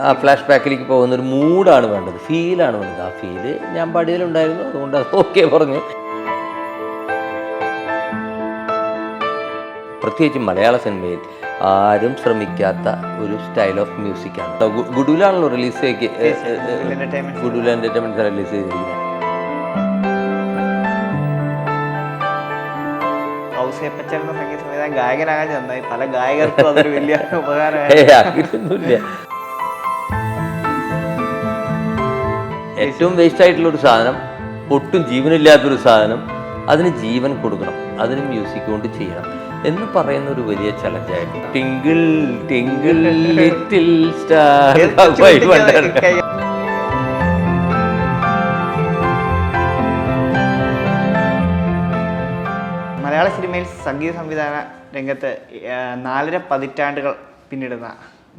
ആ ഫ്ലാഷ് ബാക്കിലേക്ക് പോകുന്ന ഒരു മൂഡാണ് വേണ്ടത്, ഫീലാണ് വേണ്ടത്. ആ ഫീല് ഞാൻ പാടിയതിലുണ്ടായിരുന്നു, അതുകൊണ്ട് അത് ഓക്കെ പറഞ്ഞു. പ്രത്യേകിച്ച് മലയാള സിനിമയിൽ ആരും ശ്രമിക്കാത്ത ഒരു സ്റ്റൈൽ ഓഫ് മ്യൂസിക്കാണ്. ഗുഡുലാണല്ലോ റിലീസ് ഗുഡുല എൻ്റർടൈൻമെൻറ്റ്സ് റിലീസ് ചെയ്തിരിക്കുന്നത്. സംഗീത സംവിധാനം ഗായകനാകാൻ നന്നായി, പല ഗായകർക്കും അതൊരു വലിയ ഉപകാരമായി. അങ്ങനെയൊന്നുമില്ല. ഏറ്റവും വേസ്റ്റ് ആയിട്ടുള്ളൊരു സാധനം, ഒട്ടും ജീവനില്ലാത്തൊരു സാധനം, അതിന് ജീവൻ കൊടുക്കണം, അതിന് മ്യൂസിക് കൊണ്ട് ചെയ്യണം എന്ന് പറയുന്ന ഒരു വലിയ ചലഞ്ചായിരുന്നു. Tinkle tinkle little star. മലയാള സിനിമയിൽ സംഗീത സംവിധാന രംഗത്ത് 4.5 പതിറ്റാണ്ടുകൾ പിന്നിടുന്ന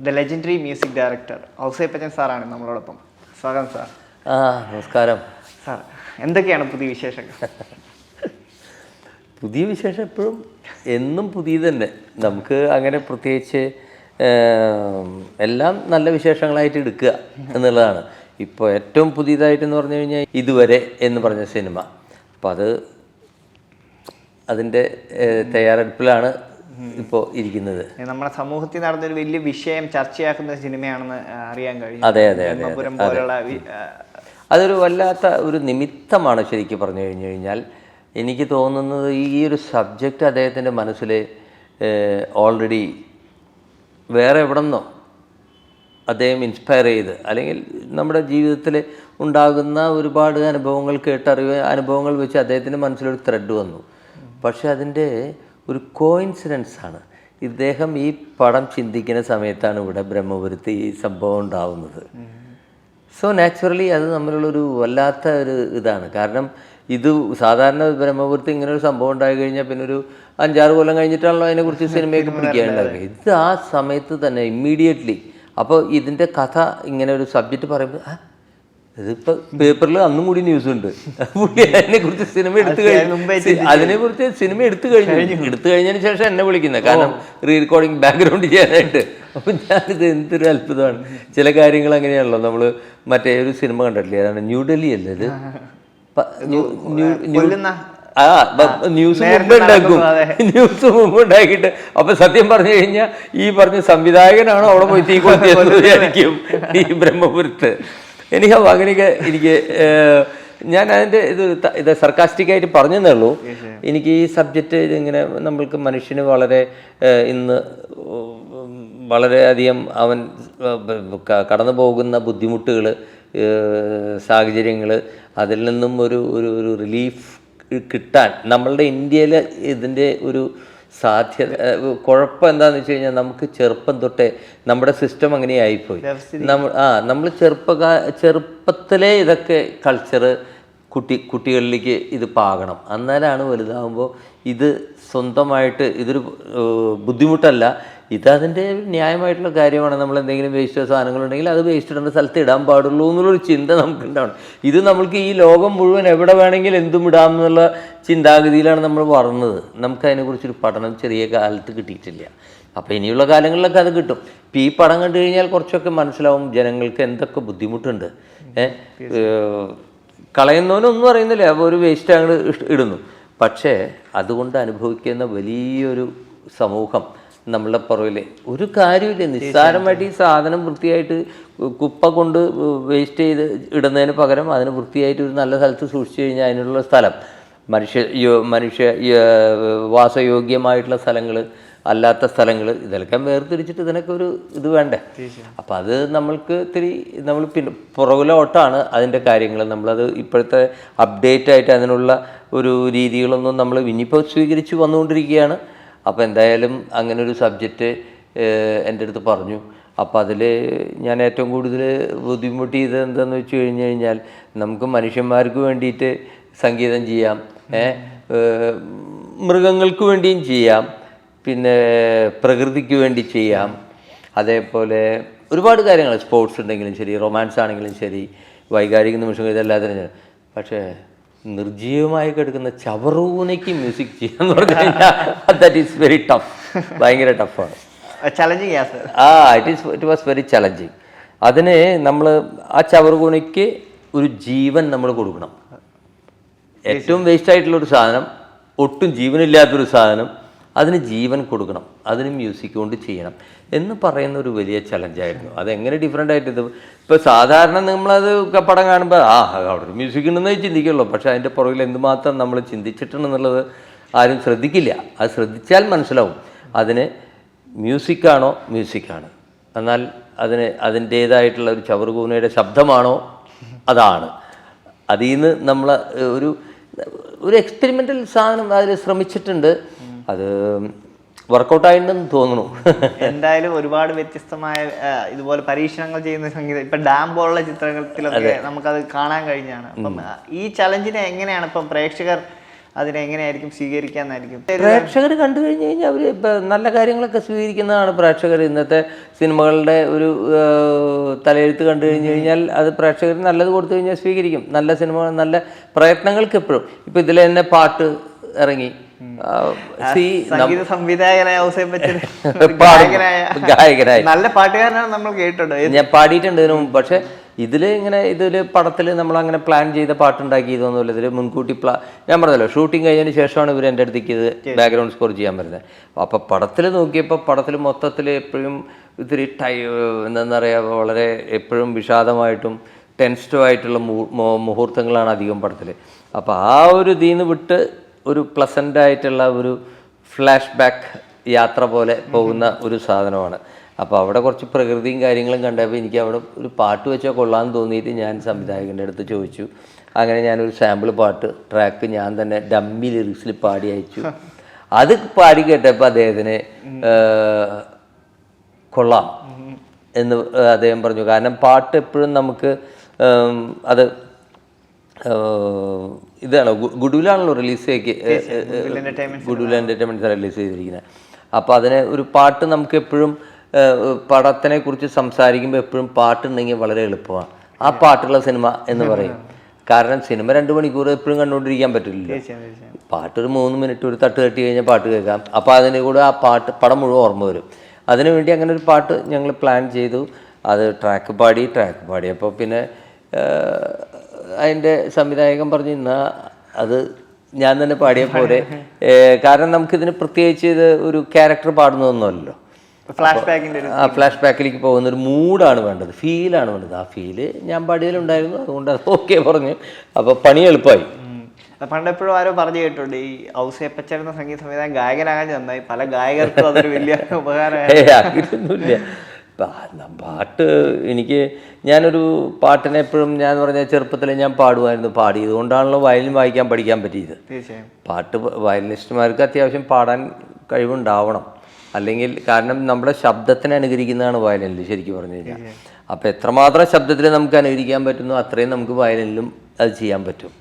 the legendary music director Ouseppachan സാറാണ് നമ്മളോടൊപ്പം. സ്വാഗതം സാർ. നമസ്കാരം സാർ. എന്തൊക്കെയാണ് പുതിയ വിശേഷങ്ങൾ? പുതിയ വിശേഷം എപ്പോഴും എന്നും പുതിയത് തന്നെ. നമുക്ക് അങ്ങനെ പ്രത്യേകിച്ച് എല്ലാം നല്ല വിശേഷങ്ങളായിട്ട് എടുക്കുക എന്നുള്ളതാണ്. ഇപ്പോൾ ഏറ്റവും പുതിയതായിട്ടെന്ന് പറഞ്ഞു കഴിഞ്ഞാൽ ഇതുവരെ എന്ന് പറഞ്ഞ സിനിമ. അപ്പോൾ അതിൻ്റെ തയ്യാറെടുപ്പിലാണ് ഇപ്പോൾ ഇരിക്കുന്നത്. നമ്മുടെ സമൂഹത്തിൽ നടന്നൊരു വലിയ വിഷയം ചർച്ചയാക്കുന്ന സിനിമയാണെന്ന് അറിയാൻ കഴിയും. അതെ അതെ അതെ. അതൊരു വല്ലാത്ത ഒരു നിമിത്തമാണ് ശരിക്കും പറഞ്ഞു കഴിഞ്ഞു കഴിഞ്ഞാൽ. എനിക്ക് തോന്നുന്നത് ഈ ഒരു സബ്ജക്റ്റ് അദ്ദേഹത്തിൻ്റെ മനസ്സിൽ ഓൾറെഡി വേറെ എവിടെ നിന്നോ അദ്ദേഹം ഇൻസ്പയർ ചെയ്ത്, അല്ലെങ്കിൽ നമ്മുടെ ജീവിതത്തിൽ ഉണ്ടാകുന്ന ഒരുപാട് അനുഭവങ്ങൾ കേട്ടറിവ് അനുഭവങ്ങൾ വെച്ച് അദ്ദേഹത്തിൻ്റെ മനസ്സിലൊരു ത്രെഡ് വന്നു. പക്ഷെ അതിൻ്റെ ഒരു കോയിൻസിഡൻസാണ്. ഇദ്ദേഹം ഈ പടം ചിന്തിക്കുന്ന സമയത്താണ് ഇവിടെ ബ്രഹ്മപുരത്ത് ഈ സംഭവം ഉണ്ടാവുന്നത്. സോ നാച്ചുറലി അത് തമ്മിലുള്ളൊരു വല്ലാത്ത ഒരു ഇതാണ്. കാരണം ഇത് സാധാരണ ബ്രഹ്മപുരത്ത് ഇങ്ങനെ ഒരു സംഭവം ഉണ്ടായി കഴിഞ്ഞാൽ പിന്നെ ഒരു 5-6 കൊല്ലം കഴിഞ്ഞിട്ടാണല്ലോ അതിനെക്കുറിച്ച് സിനിമയൊക്കെ പിടിക്കാനുണ്ടാവുക. ഇത് ആ സമയത്ത് തന്നെ ഇമ്മീഡിയറ്റ്ലി. അപ്പോൾ ഇതിൻ്റെ കഥ ഇങ്ങനെ ഒരു സബ്ജക്റ്റ് പറയുമ്പോൾ ഇതിപ്പോൾ പേപ്പറിൽ അന്നും കൂടി ന്യൂസ് ഉണ്ട്. അതിനെക്കുറിച്ച് സിനിമ അതിനെക്കുറിച്ച് സിനിമ എടുത്തു കഴിഞ്ഞതിന് ശേഷം എന്നെ വിളിക്കുന്നത്. കാരണം റീ റെക്കോർഡിങ് ബാക്ക്ഗ്രൗണ്ട് ചെയ്യാനായിട്ട്. അപ്പം ഞാനിത് എന്തൊരു അത്ഭുതമാണ്. ചില കാര്യങ്ങൾ അങ്ങനെയാണല്ലോ. നമ്മൾ മറ്റേ ഒരു സിനിമ കണ്ടിട്ടില്ലേ, അതാണ് ന്യൂഡൽഹി അല്ലേ ഇത്, ന്യൂസ് മുമ്പ് ഉണ്ടാക്കിയിട്ട്. അപ്പൊ സത്യം പറഞ്ഞു കഴിഞ്ഞാൽ ഈ പറഞ്ഞ സംവിധായകനാണോ അവിടെ പോയി തീ കൊളുത്തിയെന്ന് വിചാരിക്കും ഈ ബ്രഹ്മപുരത്ത്. അങ്ങനെയൊക്കെ എനിക്ക് ഞാൻ അതിൻ്റെ ഇത് സർക്കാസ്റ്റിക്കായിട്ട് പറഞ്ഞതേ ഉള്ളൂ. എനിക്ക് ഈ സബ്ജക്റ്റ് ഇങ്ങനെ നമ്മൾക്ക് മനുഷ്യന് വളരെ ഇന്ന് വളരെയധികം അവൻ കടന്നു പോകുന്ന ബുദ്ധിമുട്ടുകൾ, സാഹചര്യങ്ങൾ, അതിൽ നിന്നും ഒരു റിലീഫ് കിട്ടാൻ നമ്മളുടെ ഇന്ത്യയിൽ ഇതിൻ്റെ ഒരു സാധ്യത. കുഴപ്പം എന്താണെന്ന് വെച്ച് കഴിഞ്ഞാൽ നമുക്ക് ചെറുപ്പം തൊട്ടേ നമ്മുടെ സിസ്റ്റം അങ്ങനെ ആയിപ്പോയി. നമ്മൾ ചെറുപ്പത്തിലേ ഇതൊക്കെ കൾച്ചറ് കുട്ടികളിലേക്ക് ഇത് പാകണം. അന്നേരമാണ് വലുതാകുമ്പോൾ ഇത് സ്വന്തമായിട്ട് ഇതൊരു ബുദ്ധിമുട്ടല്ല, ഇതതിൻ്റെ ന്യായമായിട്ടുള്ള കാര്യമാണ്. നമ്മൾ എന്തെങ്കിലും വേസ്റ്റ് സാധനങ്ങളുണ്ടെങ്കിൽ അത് വേസ്റ്റ് ഇടേണ്ട സ്ഥലത്ത് ഇടാൻ പാടുള്ളൂ എന്നുള്ളൊരു ചിന്ത നമുക്കുണ്ടാവണം. ഇത് നമ്മൾക്ക് ഈ ലോകം മുഴുവൻ എവിടെ വേണമെങ്കിലും എന്തും ഇടാം എന്നുള്ള ചിന്താഗതിയിലാണ് നമ്മൾ വളർന്നത്. നമുക്കതിനെക്കുറിച്ചൊരു പഠനം ചെറിയ കാലത്ത് കിട്ടിയിട്ടില്ല. അപ്പോൾ ഇനിയുള്ള കാലങ്ങളിലൊക്കെ അത് കിട്ടും. ഇപ്പം ഈ പടം കണ്ടു കഴിഞ്ഞാൽ കുറച്ചൊക്കെ മനസ്സിലാവും ജനങ്ങൾക്ക് എന്തൊക്കെ ബുദ്ധിമുട്ടുണ്ട്. കളയുന്നവനൊന്നും അറിയുന്നില്ല, അപ്പോൾ ഒരു വേസ്റ്റ് അങ്ങോട്ട് ഇടുന്നു. പക്ഷേ അതുകൊണ്ട് അനുഭവിക്കുന്ന വലിയൊരു സമൂഹം നമ്മളുടെ പുറകിൽ ഒരു കാര്യമില്ല. നിസ്സാരമായിട്ട് ഈ സാധനം വൃത്തിയായിട്ട് കുപ്പ കൊണ്ട് വേസ്റ്റ് ചെയ്ത് ഇടുന്നതിന് പകരം അതിന് വൃത്തിയായിട്ട് ഒരു നല്ല സ്ഥലത്ത് സൂക്ഷിച്ചു കഴിഞ്ഞാൽ അതിനുള്ള സ്ഥലം, മനുഷ്യ വാസയോഗ്യമായിട്ടുള്ള സ്ഥലങ്ങൾ, അല്ലാത്ത സ്ഥലങ്ങൾ, ഇതെല്ലാം വേർതിരിച്ചിട്ട് ഇതിനൊക്കെ ഒരു ഇത് വേണ്ടേ. അപ്പം അത് നമ്മൾക്ക് നമ്മൾ പിന്നെ പുറകിലോട്ടാണ് അതിൻ്റെ കാര്യങ്ങൾ. നമ്മളത് ഇപ്പോഴത്തെ അപ്ഡേറ്റ് ആയിട്ട് അതിനുള്ള ഒരു രീതികളൊന്നും നമ്മൾ ഇനിയിപ്പോൾ സ്വീകരിച്ച് വന്നുകൊണ്ടിരിക്കുകയാണ്. അപ്പോൾ എന്തായാലും അങ്ങനെ ഒരു സബ്ജക്റ്റ് എൻ്റെ അടുത്ത് പറഞ്ഞു. അപ്പോൾ അതിൽ ഞാൻ ഏറ്റവും കൂടുതൽ ബുദ്ധിമുട്ടിയത് എന്താണെന്ന് വെച്ച് കഴിഞ്ഞാൽ നമുക്ക് മനുഷ്യന്മാർക്ക് വേണ്ടിയിട്ട് സംഗീതം ചെയ്യാം, മൃഗങ്ങൾക്ക് വേണ്ടിയും ചെയ്യാം, പിന്നെ പ്രകൃതിക്ക് വേണ്ടി ചെയ്യാം, അതേപോലെ ഒരുപാട് കാര്യങ്ങൾ, സ്പോർട്സ് ഉണ്ടെങ്കിലും ശരി, റൊമാൻസ് ആണെങ്കിലും ശരി, വൈകാരിക നിമിഷങ്ങൾ, ഇതെല്ലാത്തിനും. പക്ഷേ നിർജീവമായി കിടക്കുന്ന ചവറൂനയ്ക്ക് മ്യൂസിക് ചെയ്യാന്ന് പറഞ്ഞു കഴിഞ്ഞാൽ ദാറ്റ് ഈസ് വെരി ടഫ്. ഭയങ്കര ടഫാണ്. Challenging. It was very challenging. അതിന് നമ്മൾ ആ ചവറുകൂനയ്ക്ക് ഒരു ജീവൻ നമ്മൾ കൊടുക്കണം. ഏറ്റവും വേസ്റ്റ് ആയിട്ടുള്ളൊരു സാധനം, ഒട്ടും ജീവനില്ലാത്തൊരു സാധനം, അതിന് ജീവൻ കൊടുക്കണം, അതിന് മ്യൂസിക് കൊണ്ട് ചെയ്യണം എന്ന് പറയുന്ന ഒരു വലിയ ചലഞ്ചായിരുന്നു. അതെങ്ങനെ ഡിഫറെൻ്റ് ആയിട്ട് ഇത് ഇപ്പോൾ സാധാരണ നമ്മളത് പടം കാണുമ്പോൾ അവിടെ ഒരു മ്യൂസിക് ഉണ്ടെന്നേ ചിന്തിക്കുള്ളൂ. പക്ഷേ അതിൻ്റെ പുറകിൽ എന്തുമാത്രം നമ്മൾ ചിന്തിച്ചിട്ടുണ്ടെന്നുള്ളത് ആരും ശ്രദ്ധിക്കില്ല. അത് ശ്രദ്ധിച്ചാൽ മനസ്സിലാവും അതിന് മ്യൂസിക്കാണോ മ്യൂസിക്കാണ്, എന്നാൽ അതിന് അതിൻ്റേതായിട്ടുള്ള ഒരു ചവറുകൂനയുടെ ശബ്ദമാണോ അതാണ്. അതിൽ നിന്ന് നമ്മൾ ഒരു എക്സ്പെരിമെൻ്റൽ സാധനം അതിൽ ശ്രമിച്ചിട്ടുണ്ട്. അത് വർക്കൗട്ടായിട്ടുണ്ടെന്ന് തോന്നുന്നു. എന്തായാലും ഒരുപാട് വ്യത്യസ്തമായ ഇതുപോലെ പരീക്ഷണങ്ങൾ ചെയ്യുന്ന സംഗീതം ഇപ്പം ഡാം പോലുള്ള ചിത്രത്തിലൊക്കെ നമുക്കത് കാണാൻ കഴിഞ്ഞാണ്. അപ്പം ഈ ചലഞ്ചിനെ എങ്ങനെയാണ് ഇപ്പം പ്രേക്ഷകർ അതിനെങ്ങനെയായിരിക്കും സ്വീകരിക്കാന്നായിരിക്കും? പ്രേക്ഷകർ കണ്ടു കഴിഞ്ഞ് കഴിഞ്ഞാൽ അവർ നല്ല കാര്യങ്ങളൊക്കെ സ്വീകരിക്കുന്നതാണ് പ്രേക്ഷകർ. ഇന്നത്തെ സിനിമകളുടെ ഒരു തലയെഴുത്ത് കണ്ടു കഴിഞ്ഞ് കഴിഞ്ഞാൽ അത് പ്രേക്ഷകർ നല്ലത് കൊടുത്തു കഴിഞ്ഞാൽ സ്വീകരിക്കും. നല്ല സിനിമ, നല്ല പ്രയത്നങ്ങൾക്ക് എപ്പോഴും. ഇപ്പം ഇതിൽ തന്നെ പാട്ട് ഇറങ്ങി, സംഗീത സംവിധായകനായ ഗായകനായി നല്ല പാട്ടുകാരനാണ് നമ്മൾ കേട്ടിട്ടുണ്ട്, ഞാൻ പാടിയിട്ടുണ്ട് ഇതിനു മുമ്പ്. പക്ഷെ ഇതിൽ പടത്തിൽ നമ്മളങ്ങനെ പ്ലാൻ ചെയ്ത പാട്ടുണ്ടാക്കിയതൊന്നുമില്ല. ഇതിൽ മുൻകൂട്ടി ഞാൻ പറഞ്ഞല്ലോ, ഷൂട്ടിങ് കഴിഞ്ഞതിന് ശേഷമാണ് ഇവർ എൻ്റെ അടുത്തേക്ക് ഇത് ബാക്ക്ഗ്രൗണ്ട് സ്കോർ ചെയ്യാൻ വരുന്നത്. അപ്പോൾ പടത്തിൽ നോക്കിയപ്പോൾ പടത്തിൽ മൊത്തത്തിൽ എപ്പോഴും ഇത്തിരി എന്താ പറയുക, വളരെ എപ്പോഴും വിഷാദമായിട്ടും ടെൻസ്ഡുമായിട്ടുള്ള മുഹൂർത്തങ്ങളാണ് അധികം പടത്തിൽ. അപ്പോൾ ആ ഒരു ഇതിന്ന് വിട്ട് ഒരു പ്ലസൻ്റ് ആയിട്ടുള്ള ഒരു ഫ്ലാഷ് ബാക്ക് യാത്ര പോലെ പോകുന്ന ഒരു സാധനമാണ്. അപ്പോൾ അവിടെ കുറച്ച് പ്രകൃതിയും കാര്യങ്ങളും കണ്ടപ്പോൾ എനിക്ക് അവിടെ ഒരു പാട്ട് വെച്ചാൽ കൊള്ളാമെന്ന് തോന്നിയിട്ട് ഞാൻ സംവിധായകൻ്റെ അടുത്ത് ചോദിച്ചു. അങ്ങനെ ഞാനൊരു സാമ്പിൾ പാട്ട് ട്രാക്ക് ഞാൻ തന്നെ ഡമ്മി ലിറിക്സിൽ പാടി അയച്ചു. അത് പാടി കേട്ടപ്പോൾ അദ്ദേഹത്തിന് കൊള്ളാം എന്ന് അദ്ദേഹം പറഞ്ഞു. കാരണം പാട്ട് എപ്പോഴും നമുക്ക് അത് ഇതാണ് ഗുഡ്വില്ലാണല്ലോ റിലീസ് ഗുഡ്വിൽ എൻ്റർടൈൻമെൻറ്റ്സ് റിലീസ് ചെയ്തിരിക്കുന്നത്. അപ്പോൾ അതിന് ഒരു പാട്ട് നമുക്ക് എപ്പോഴും പടത്തിനെ കുറിച്ച് സംസാരിക്കുമ്പോൾ എപ്പോഴും പാട്ടുണ്ടെങ്കിൽ വളരെ എളുപ്പമാണ്. ആ പാട്ടുള്ള സിനിമ എന്ന് പറയും. കാരണം സിനിമ 2 മണിക്കൂർ എപ്പോഴും കണ്ടുകൊണ്ടിരിക്കാൻ പറ്റില്ലല്ലോ. പാട്ടൊരു 3 മിനിറ്റ് ഒരു തട്ട് തട്ടി കഴിഞ്ഞാൽ പാട്ട് കേൾക്കാം. അപ്പോൾ അതിൻ്റെ കൂടെ ആ പാട്ട് പടം മുഴുവൻ ഓർമ്മ വരും. അതിനുവേണ്ടി അങ്ങനെ ഒരു പാട്ട് ഞങ്ങൾ പ്ലാൻ ചെയ്തു. അത് ട്രാക്ക് പാടിയപ്പോൾ പിന്നെ അതിൻ്റെ സംവിധായകൻ പറഞ്ഞു, എന്നാൽ അത് ഞാൻ തന്നെ പാടിയ പോലെ. കാരണം നമുക്കിതിന് പ്രത്യേകിച്ച് ഇത് ഒരു ക്യാരക്ടർ പാടുന്നതൊന്നുമല്ലോ. ഫ്ലാഷ് ബാക്കിലേക്ക് പോകുന്ന ഒരു മൂഡാണ് വേണ്ടത്, ഫീലാണ് വേണ്ടത്. ആ ഫീല് ഞാൻ പാടിയതിലുണ്ടായിരുന്നു, അതുകൊണ്ട് അത് ഓക്കെ പറഞ്ഞു. അപ്പോൾ പണി എളുപ്പമായി. പണ്ടെപ്പോഴും ആരോ പറഞ്ഞു കേട്ടുണ്ട്, ഈ ഔസേപ്പച്ചൻ എന്ന സംഗീത സംവിധാനം ഗായകനാകാൻ നന്നായി, പല ഗായകർക്കും അതൊരു വലിയ ഉപകാരമായി. അങ്ങനെയൊന്നുമില്ല. പാട്ട് ഞാനൊരു പാട്ടിനെ എപ്പോഴും ഞാൻ പറഞ്ഞ ചെറുപ്പത്തിൽ ഞാൻ പാടിയതുകൊണ്ടാണല്ലോ വയലിൻ വായിക്കാൻ പഠിക്കാൻ പറ്റിയത്. പാട്ട് വയലിനിസ്റ്റുമാർക്ക് അത്യാവശ്യം പാടാൻ കഴിവുണ്ടാവണം. അല്ലെങ്കിൽ കാരണം നമ്മുടെ ശബ്ദത്തിനെ അനുകരിക്കുന്നതാണ് വയലിനിൽ ശരിക്കും പറഞ്ഞു കഴിഞ്ഞാൽ. അപ്പോൾ എത്രമാത്രം ശബ്ദത്തിൽ നമുക്ക് അനുകരിക്കാൻ പറ്റുന്നു അത്രയും നമുക്ക് വയലിനിലും അത് ചെയ്യാൻ പറ്റും.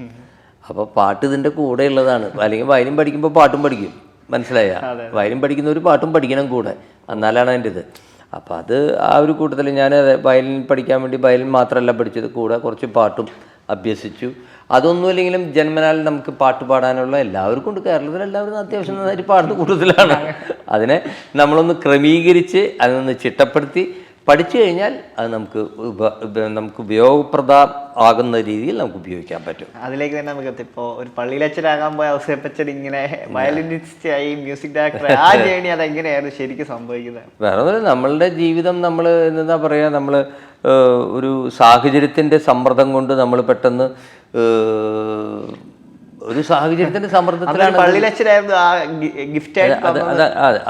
അപ്പോൾ പാട്ട് ഇതിൻ്റെ കൂടെ ഉള്ളതാണ്. അല്ലെങ്കിൽ വയലിൻ പഠിക്കുമ്പോൾ പാട്ടും പഠിക്കും, മനസ്സിലായ? വയലിൻ പഠിക്കുന്ന ഒരു പാട്ടും പഠിക്കണം കൂടെ, എന്നാലാണ് അതിൻ്റെ ഇത്. അപ്പോൾ അത് ആ ഒരു കൂട്ടത്തിൽ ഞാൻ വയലിൻ പഠിക്കാൻ വേണ്ടി വയലിൻ മാത്രമല്ല പഠിച്ചത്, കൂടെ കുറച്ച് പാട്ടും അഭ്യസിച്ചു. അതൊന്നുമില്ലെങ്കിലും ജന്മനാൽ നമുക്ക് പാട്ട് പാടാനുള്ള എല്ലാവർക്കും ഉണ്ട്. കേരളത്തിൽ എല്ലാവരും അത്യാവശ്യം നന്നായിട്ട് പാടുന്ന കൂട്ടത്തിലാണ്. അതിനെ നമ്മളൊന്ന് ക്രമീകരിച്ച് അതിനൊന്ന് ചിട്ടപ്പെടുത്തി പഠിച്ചു കഴിഞ്ഞാൽ അത് നമുക്ക് ഉപയോഗപ്രദമാകുന്ന രീതിയിൽ നമുക്ക് ഉപയോഗിക്കാൻ പറ്റും. അതിലേക്ക് തന്നെ നമുക്ക് ഇപ്പോൾ ഒരു പള്ളിയിലച്ഛനാകാൻ പോയ ഔസേപ്പച്ചൻ ഇങ്ങനെ വയലിനിസ്റ്റായി മ്യൂസിക് ഡയറക്ടർ, ആ ജേണി അതെങ്ങനെയായിരുന്നു ശരിക്കും സംഭവിക്കുന്നത്? വേറെ ഒന്നുമില്ല, നമ്മളുടെ ജീവിതം നമ്മൾ എന്താ പറയുക, നമ്മൾ ഒരു സാഹചര്യത്തിൻ്റെ സമ്മർദ്ദം കൊണ്ട് നമ്മൾ പെട്ടെന്ന് ഒരു സാഹചര്യത്തിന്റെ സമ്മർദ്ദത്തിലാണ്.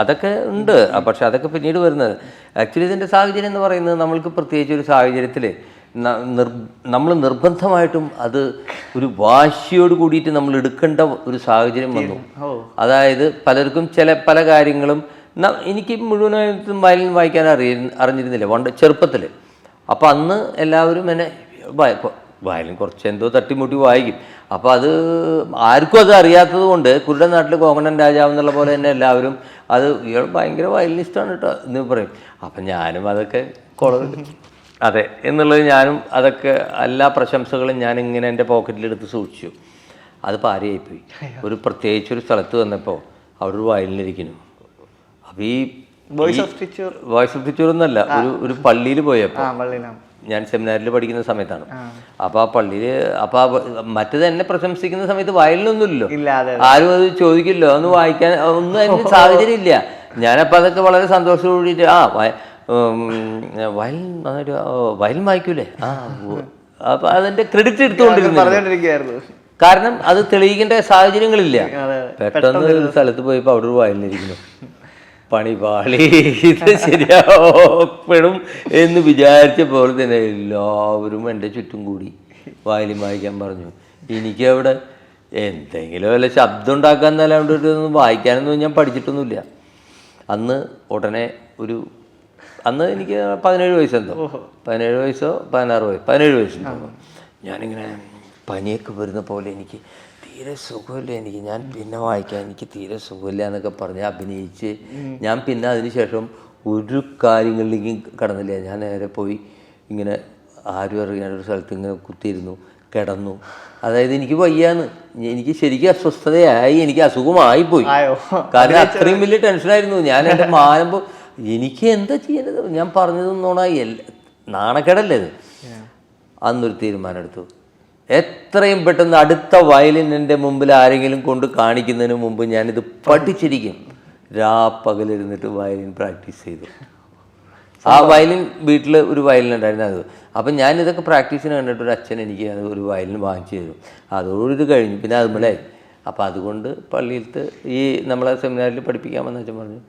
അതൊക്കെ ഉണ്ട്, പക്ഷെ അതൊക്കെ പിന്നീട് വരുന്നത്. ആക്ച്വലി ഇതിന്റെ സാഹചര്യം എന്ന് പറയുന്നത് നമ്മൾക്ക് പ്രത്യേകിച്ച് ഒരു സാഹചര്യത്തിൽ നമ്മൾ നിർബന്ധമായിട്ടും അത് ഒരു വാശിയോട് കൂടിയിട്ട് നമ്മൾ എടുക്കേണ്ട ഒരു സാഹചര്യം വന്നു. അതായത് പലർക്കും പല കാര്യങ്ങളും എനിക്ക് മുഴുവനായിട്ടും വയലിൻ വായിക്കാൻ അറിഞ്ഞിരുന്നില്ല ചെറുപ്പത്തിൽ. അപ്പം അന്ന് എല്ലാവരും എന്നെ വയലിൻ കുറച്ച് എന്തോ തട്ടിമുട്ടി വായിക്കും. അപ്പോൾ അത് ആർക്കും അത് അറിയാത്തത് കൊണ്ട് കുരുടെ നാട്ടിൽ കോങ്ങണൻ രാജാവ് എന്നുള്ള പോലെ തന്നെ എല്ലാവരും അത് ഇയാൾ ഭയങ്കര വയലിനിസ്റ്റാണ് കേട്ടോ എന്ന് പറയും. അപ്പം ഞാനും അതൊക്കെ അതെ എന്നുള്ളത് ഞാനും അതൊക്കെ എല്ലാ പ്രശംസകളും ഞാനിങ്ങനെ എൻ്റെ പോക്കറ്റിലെടുത്ത് സൂക്ഷിച്ചു. അത് പാരയായിപ്പോയി. പ്രത്യേകിച്ചൊരു സ്ഥലത്ത് വന്നപ്പോൾ അവിടെ ഒരു വയലിനിരിക്കുന്നു. അപ്പോൾ ഈ voice of teacher voice of teacher ഒന്നല്ല, ഒരു പള്ളിയിൽ പോയപ്പോൾ പള്ളിയിലാണ് ഞാൻ സെമിനാറിൽ പഠിക്കുന്ന സമയത്താണ്. അപ്പോൾ ആ പള്ളിയിൽ അപ്പോൾ മറ്റേത് എന്നെ പ്രശംസിക്കുന്ന സമയത്ത് വയലിനൊന്നുമില്ലല്ലോ, ഇല്ലാതെ ആരും അത് ചോദിക്കില്ലോ, ഒന്ന് വായിക്കാൻ ഒന്നും അതിന് സാഹചര്യം ഇല്ല. ഞാനപ്പോൾ അതൊക്കെ വളരെ സന്തോഷത്തോട് കൂടിയിട്ട് വയലിൻ വായിക്കൂലേ, അപ്പൊ അതിന്റെ ക്രെഡിറ്റ് എടുത്തുകൊണ്ടിരുന്നു. കാരണം അത് തെളിയിക്കേണ്ട സാഹചര്യങ്ങളില്ല. പെട്ടെന്ന് ഒരു സ്ഥലത്ത് പോയപ്പോൾ അവിടെ ഒരു വയലിനിരിക്കുന്നു. പണി പാളി, ഇത് ശരിയാപ്പെടും എന്ന് വിചാരിച്ച പോലെ തന്നെ എല്ലാവരും എൻ്റെ ചുറ്റും കൂടി വയലിൻ വായിക്കാൻ പറഞ്ഞു. എനിക്കവിടെ എന്തെങ്കിലും വല്ല ശബ്ദം ഉണ്ടാക്കാന്നല്ലാണ്ട് ഒന്നും വായിക്കാനൊന്നും ഞാൻ പഠിച്ചിട്ടൊന്നുമില്ല. അന്ന് ഉടനെ അന്ന് എനിക്ക് 17 വയസ്സെന്തോ, 17 വയസ്സോ 17 വയസ്സുണ്ടോ, ഞാനിങ്ങനെ പനിയൊക്കെ വരുന്ന പോലെ എനിക്ക് തീരെ സുഖമില്ല, ഞാൻ പിന്നെ വായിക്കാൻ എനിക്ക് തീരെ സുഖമില്ല എന്നൊക്കെ പറഞ്ഞ് അഭിനയിച്ച് ഞാൻ പിന്നെ അതിനുശേഷം ഒരു കാര്യങ്ങളിലേക്കും കടന്നില്ല. ഞാൻ നേരെ പോയി ഇങ്ങനെ ആരും അറിയാനൊരു സ്ഥലത്ത് ഇങ്ങനെ കുത്തിയിരുന്നു, കിടന്നു. അതായത് എനിക്ക് വയ്യാന്ന്, എനിക്ക് ശരിക്കും അസ്വസ്ഥതയായി, എനിക്ക് അസുഖമായി പോയി. കാരണം അത്രയും വലിയ ടെൻഷനായിരുന്നു. ഞാൻ എൻ്റെ മാനമ്പോൾ എനിക്ക് എന്താ ചെയ്യേണ്ടത്, ഞാൻ പറഞ്ഞതൊന്നോണ നാണക്കേടല്ലേ ഇത്. അന്നൊരു തീരുമാനം എടുത്തു, എത്രയും പെട്ടെന്ന് അടുത്ത വയലിൻ എൻ്റെ മുമ്പിൽ ആരെങ്കിലും കൊണ്ട് കാണിക്കുന്നതിന് മുമ്പ് ഞാനിത് പഠിച്ചിരിക്കും. പകലിരുന്നിട്ട് വയലിൻ പ്രാക്ടീസ് ചെയ്തു. ആ വയലിൻ വീട്ടിൽ ഒരു വയലിൻ ഉണ്ടായിരുന്നു. അത് അപ്പം ഞാനിതൊക്കെ പ്രാക്ടീസിന് കണ്ടിട്ട് ഒരു അച്ഛൻ എനിക്ക് അത് ഒരു വയലിൻ വാങ്ങിച്ചു തരും. അതോട് ഇത് കഴിഞ്ഞു, പിന്നെ അതുപോലെ. അപ്പം അതുകൊണ്ട് പള്ളിയിലത്തെ ഈ നമ്മളെ സെമിനാറിൽ പഠിപ്പിക്കാമെന്ന് അച്ഛൻ പറഞ്ഞു,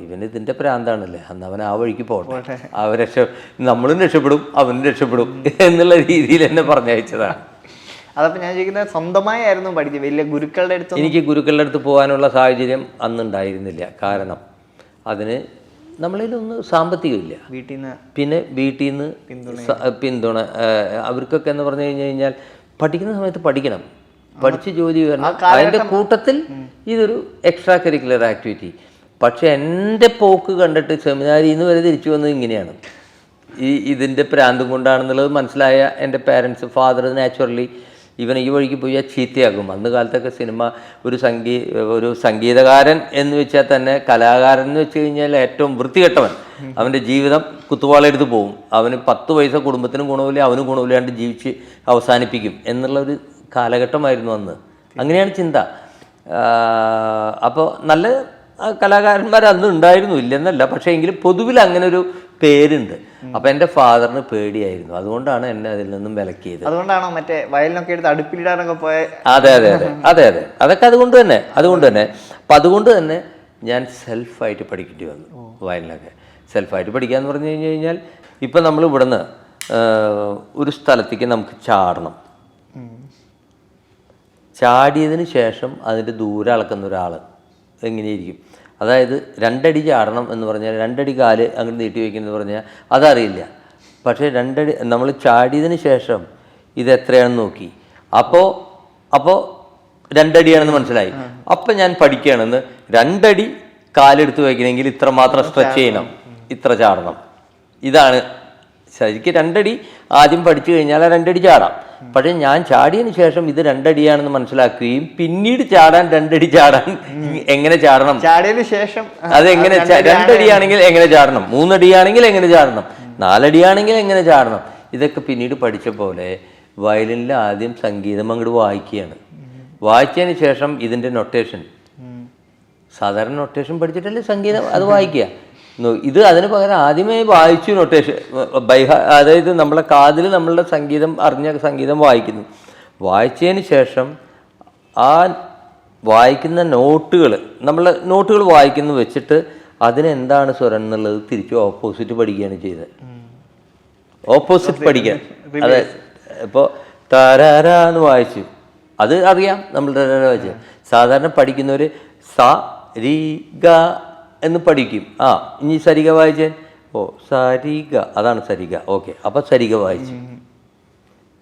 ഇവന് ഇതിൻ്റെ പ്രാന്താണല്ലേ, അന്ന് അവൻ ആ വഴിക്ക് പോട്ടെ, നമ്മളും രക്ഷപ്പെടും അവനും രക്ഷപ്പെടും എന്നുള്ള രീതിയിൽ എന്നെ പറഞ്ഞയച്ചതാണ്. അതപ്പോൾ ഞാൻ ചോദിക്കുന്നത്, സ്വന്തമായിരുന്നു പഠിച്ചത്, വലിയ ഗുരുക്കളുടെ അടുത്ത്? എനിക്ക് ഗുരുക്കളുടെ അടുത്ത് പോകാനുള്ള സാഹചര്യം കാരണം അതിന് നമ്മളിലൊന്നും സാമ്പത്തികമില്ല, പിന്നെ വീട്ടിൽ നിന്ന് പിന്തുണ. അവർക്കൊക്കെ എന്ന് പറഞ്ഞു കഴിഞ്ഞാൽ പഠിക്കുന്ന സമയത്ത് പഠിക്കണം, പഠിച്ച് ജോലി വരണം, അതിൻ്റെ കൂട്ടത്തിൽ ഇതൊരു എക്സ്ട്രാ കരിക്കുലർ ആക്ടിവിറ്റി. പക്ഷെ എൻ്റെ പോക്ക് കണ്ടിട്ട് സെമിനാരിൽ നിന്ന് വരെ തിരിച്ചു വന്നത് ഇങ്ങനെയാണ്, ഇതിൻ്റെ പ്രാന്തം കൊണ്ടാണെന്നുള്ളത് മനസ്സിലായ എൻ്റെ പാരൻസ്, ഫാദർ നാച്ചുറലി ഇവൻ ഈ വഴിക്ക് പോയാൽ ചീത്തയാകും. അന്ന് കാലത്തൊക്കെ സിനിമ ഒരു സംഗീതകാരൻ എന്ന് വെച്ചാൽ തന്നെ, കലാകാരൻ എന്ന് വെച്ച് കഴിഞ്ഞാൽ ഏറ്റവും വൃത്തികെട്ടവൻ, അവൻ്റെ ജീവിതം കുത്തുവാളെടുത്ത് പോകും, അവന് 10 പൈസ കുടുംബത്തിനും ഗുണമില്ല, അവനും ഗുണമില്ലാണ്ട് ജീവിച്ച് അവസാനിപ്പിക്കും എന്നുള്ളൊരു കാലഘട്ടമായിരുന്നു അന്ന്. അങ്ങനെയാണ് ചിന്ത. അപ്പോൾ നല്ല കലാകാരന്മാർ അന്ന് ഉണ്ടായിരുന്നു, ഇല്ലെന്നല്ല, പക്ഷേ എങ്കിലും പൊതുവിൽ അങ്ങനെ ഒരു പേരുണ്ട്. അപ്പം എൻ്റെ ഫാദറിന് പേടിയായിരുന്നു, അതുകൊണ്ടാണ് എന്നെ അതിൽ നിന്നും വിലക്കിയത്. അതുകൊണ്ടാണോ മറ്റേ വയലിനൊക്കെ എടുത്ത് അടുപ്പിലിടാനൊക്കെ പോയ? അതെ, അതൊക്കെ അതുകൊണ്ട് തന്നെ. അപ്പം അതുകൊണ്ട് തന്നെ ഞാൻ സെൽഫായിട്ട് പഠിക്കേണ്ടി വന്നു. വയലിനൊക്കെ സെൽഫായിട്ട് പഠിക്കാന്ന് പറഞ്ഞു കഴിഞ്ഞാൽ, ഇപ്പം നമ്മൾ ഇവിടുന്ന് ഒരു സ്ഥലത്തേക്ക് നമുക്ക് ചാടണം. ചാടിയതിന് ശേഷം അതിൻ്റെ ദൂരം അളക്കുന്ന ഒരാൾ എങ്ങനെയിരിക്കും, അതായത് 2 അടി ചാടണം എന്ന് പറഞ്ഞാൽ 2 അടി കാല് അങ്ങോട്ട് നീട്ടി വയ്ക്കുന്നത് പറഞ്ഞാൽ അതറിയില്ല. പക്ഷേ 2 അടി നമ്മൾ ചാടിയതിന് ശേഷം ഇത് എത്രയാണെന്ന് നോക്കി, അപ്പോൾ 2 അടിയാണെന്ന് മനസ്സിലായി. അപ്പം ഞാൻ പഠിക്കുകയാണെന്ന് 2 അടി കാലെടുത്ത് വയ്ക്കണമെങ്കിൽ ഇത്ര മാത്രം സ്ട്രെച്ച് ചെയ്യണം, ഇത്ര ചാടണം. ഇതാണ് ശരിക്കും 2 അടി ആദ്യം പഠിച്ചു കഴിഞ്ഞാൽ 2 അടി ചാടാം. പക്ഷേ ഞാൻ ചാടിയതിന് ശേഷം ഇത് 2 അടിയാണെന്ന് മനസ്സിലാക്കുകയും പിന്നീട് 2 അടി ചാടാൻ എങ്ങനെ ചാടണം, ചാടിയതിനു ശേഷം അതെങ്ങനെ 2 അടിയാണെങ്കിൽ എങ്ങനെ ചാടണം, 3 അടിയാണെങ്കിൽ എങ്ങനെ ചാടണം, 4 അടിയാണെങ്കിൽ എങ്ങനെ ചാടണം, ഇതൊക്കെ പിന്നീട് പഠിച്ച പോലെ വയലിനിൽ ആദ്യം സംഗീതം അങ്ങോട്ട് വായിക്കുകയാണ്. വായിച്ചതിന് ശേഷം ഇതിൻ്റെ നൊട്ടേഷൻ, സാധാരണ നൊട്ടേഷൻ പഠിച്ചിട്ടല്ലേ സംഗീതം അത് വായിക്കുക. ഇത് അതിന് പകരം ആദ്യമേ വായിച്ചു നൊട്ടേഷൻ അതായത് നമ്മളെ കാതിൽ നമ്മളുടെ അറിഞ്ഞ സംഗീതം വായിക്കുന്നു. വായിച്ചതിന് ശേഷം ആ വായിക്കുന്ന നോട്ടുകൾ വായിക്കുന്നു വെച്ചിട്ട് അതിനെന്താണ് സ്വരം എന്നുള്ളത് തിരിച്ച് ഓപ്പോസിറ്റ് പഠിക്കുകയാണ് ചെയ്തത്. ഓപ്പോസിറ്റ് പഠിക്കാൻ, അതെ. ഇപ്പോൾ തരാര എന്ന് വായിച്ചു, അത് അറിയാം നമ്മൾ വായിച്ചു. സാധാരണ പഠിക്കുന്നവർ സ രി ഗ എന്ന് പഠിക്കും. ഇനി സരിഗ വായിച്ചേ, സരിഗ, അതാണ് സരിഗ, ഓക്കെ, അപ്പം സരിഗ വായിച്ചു.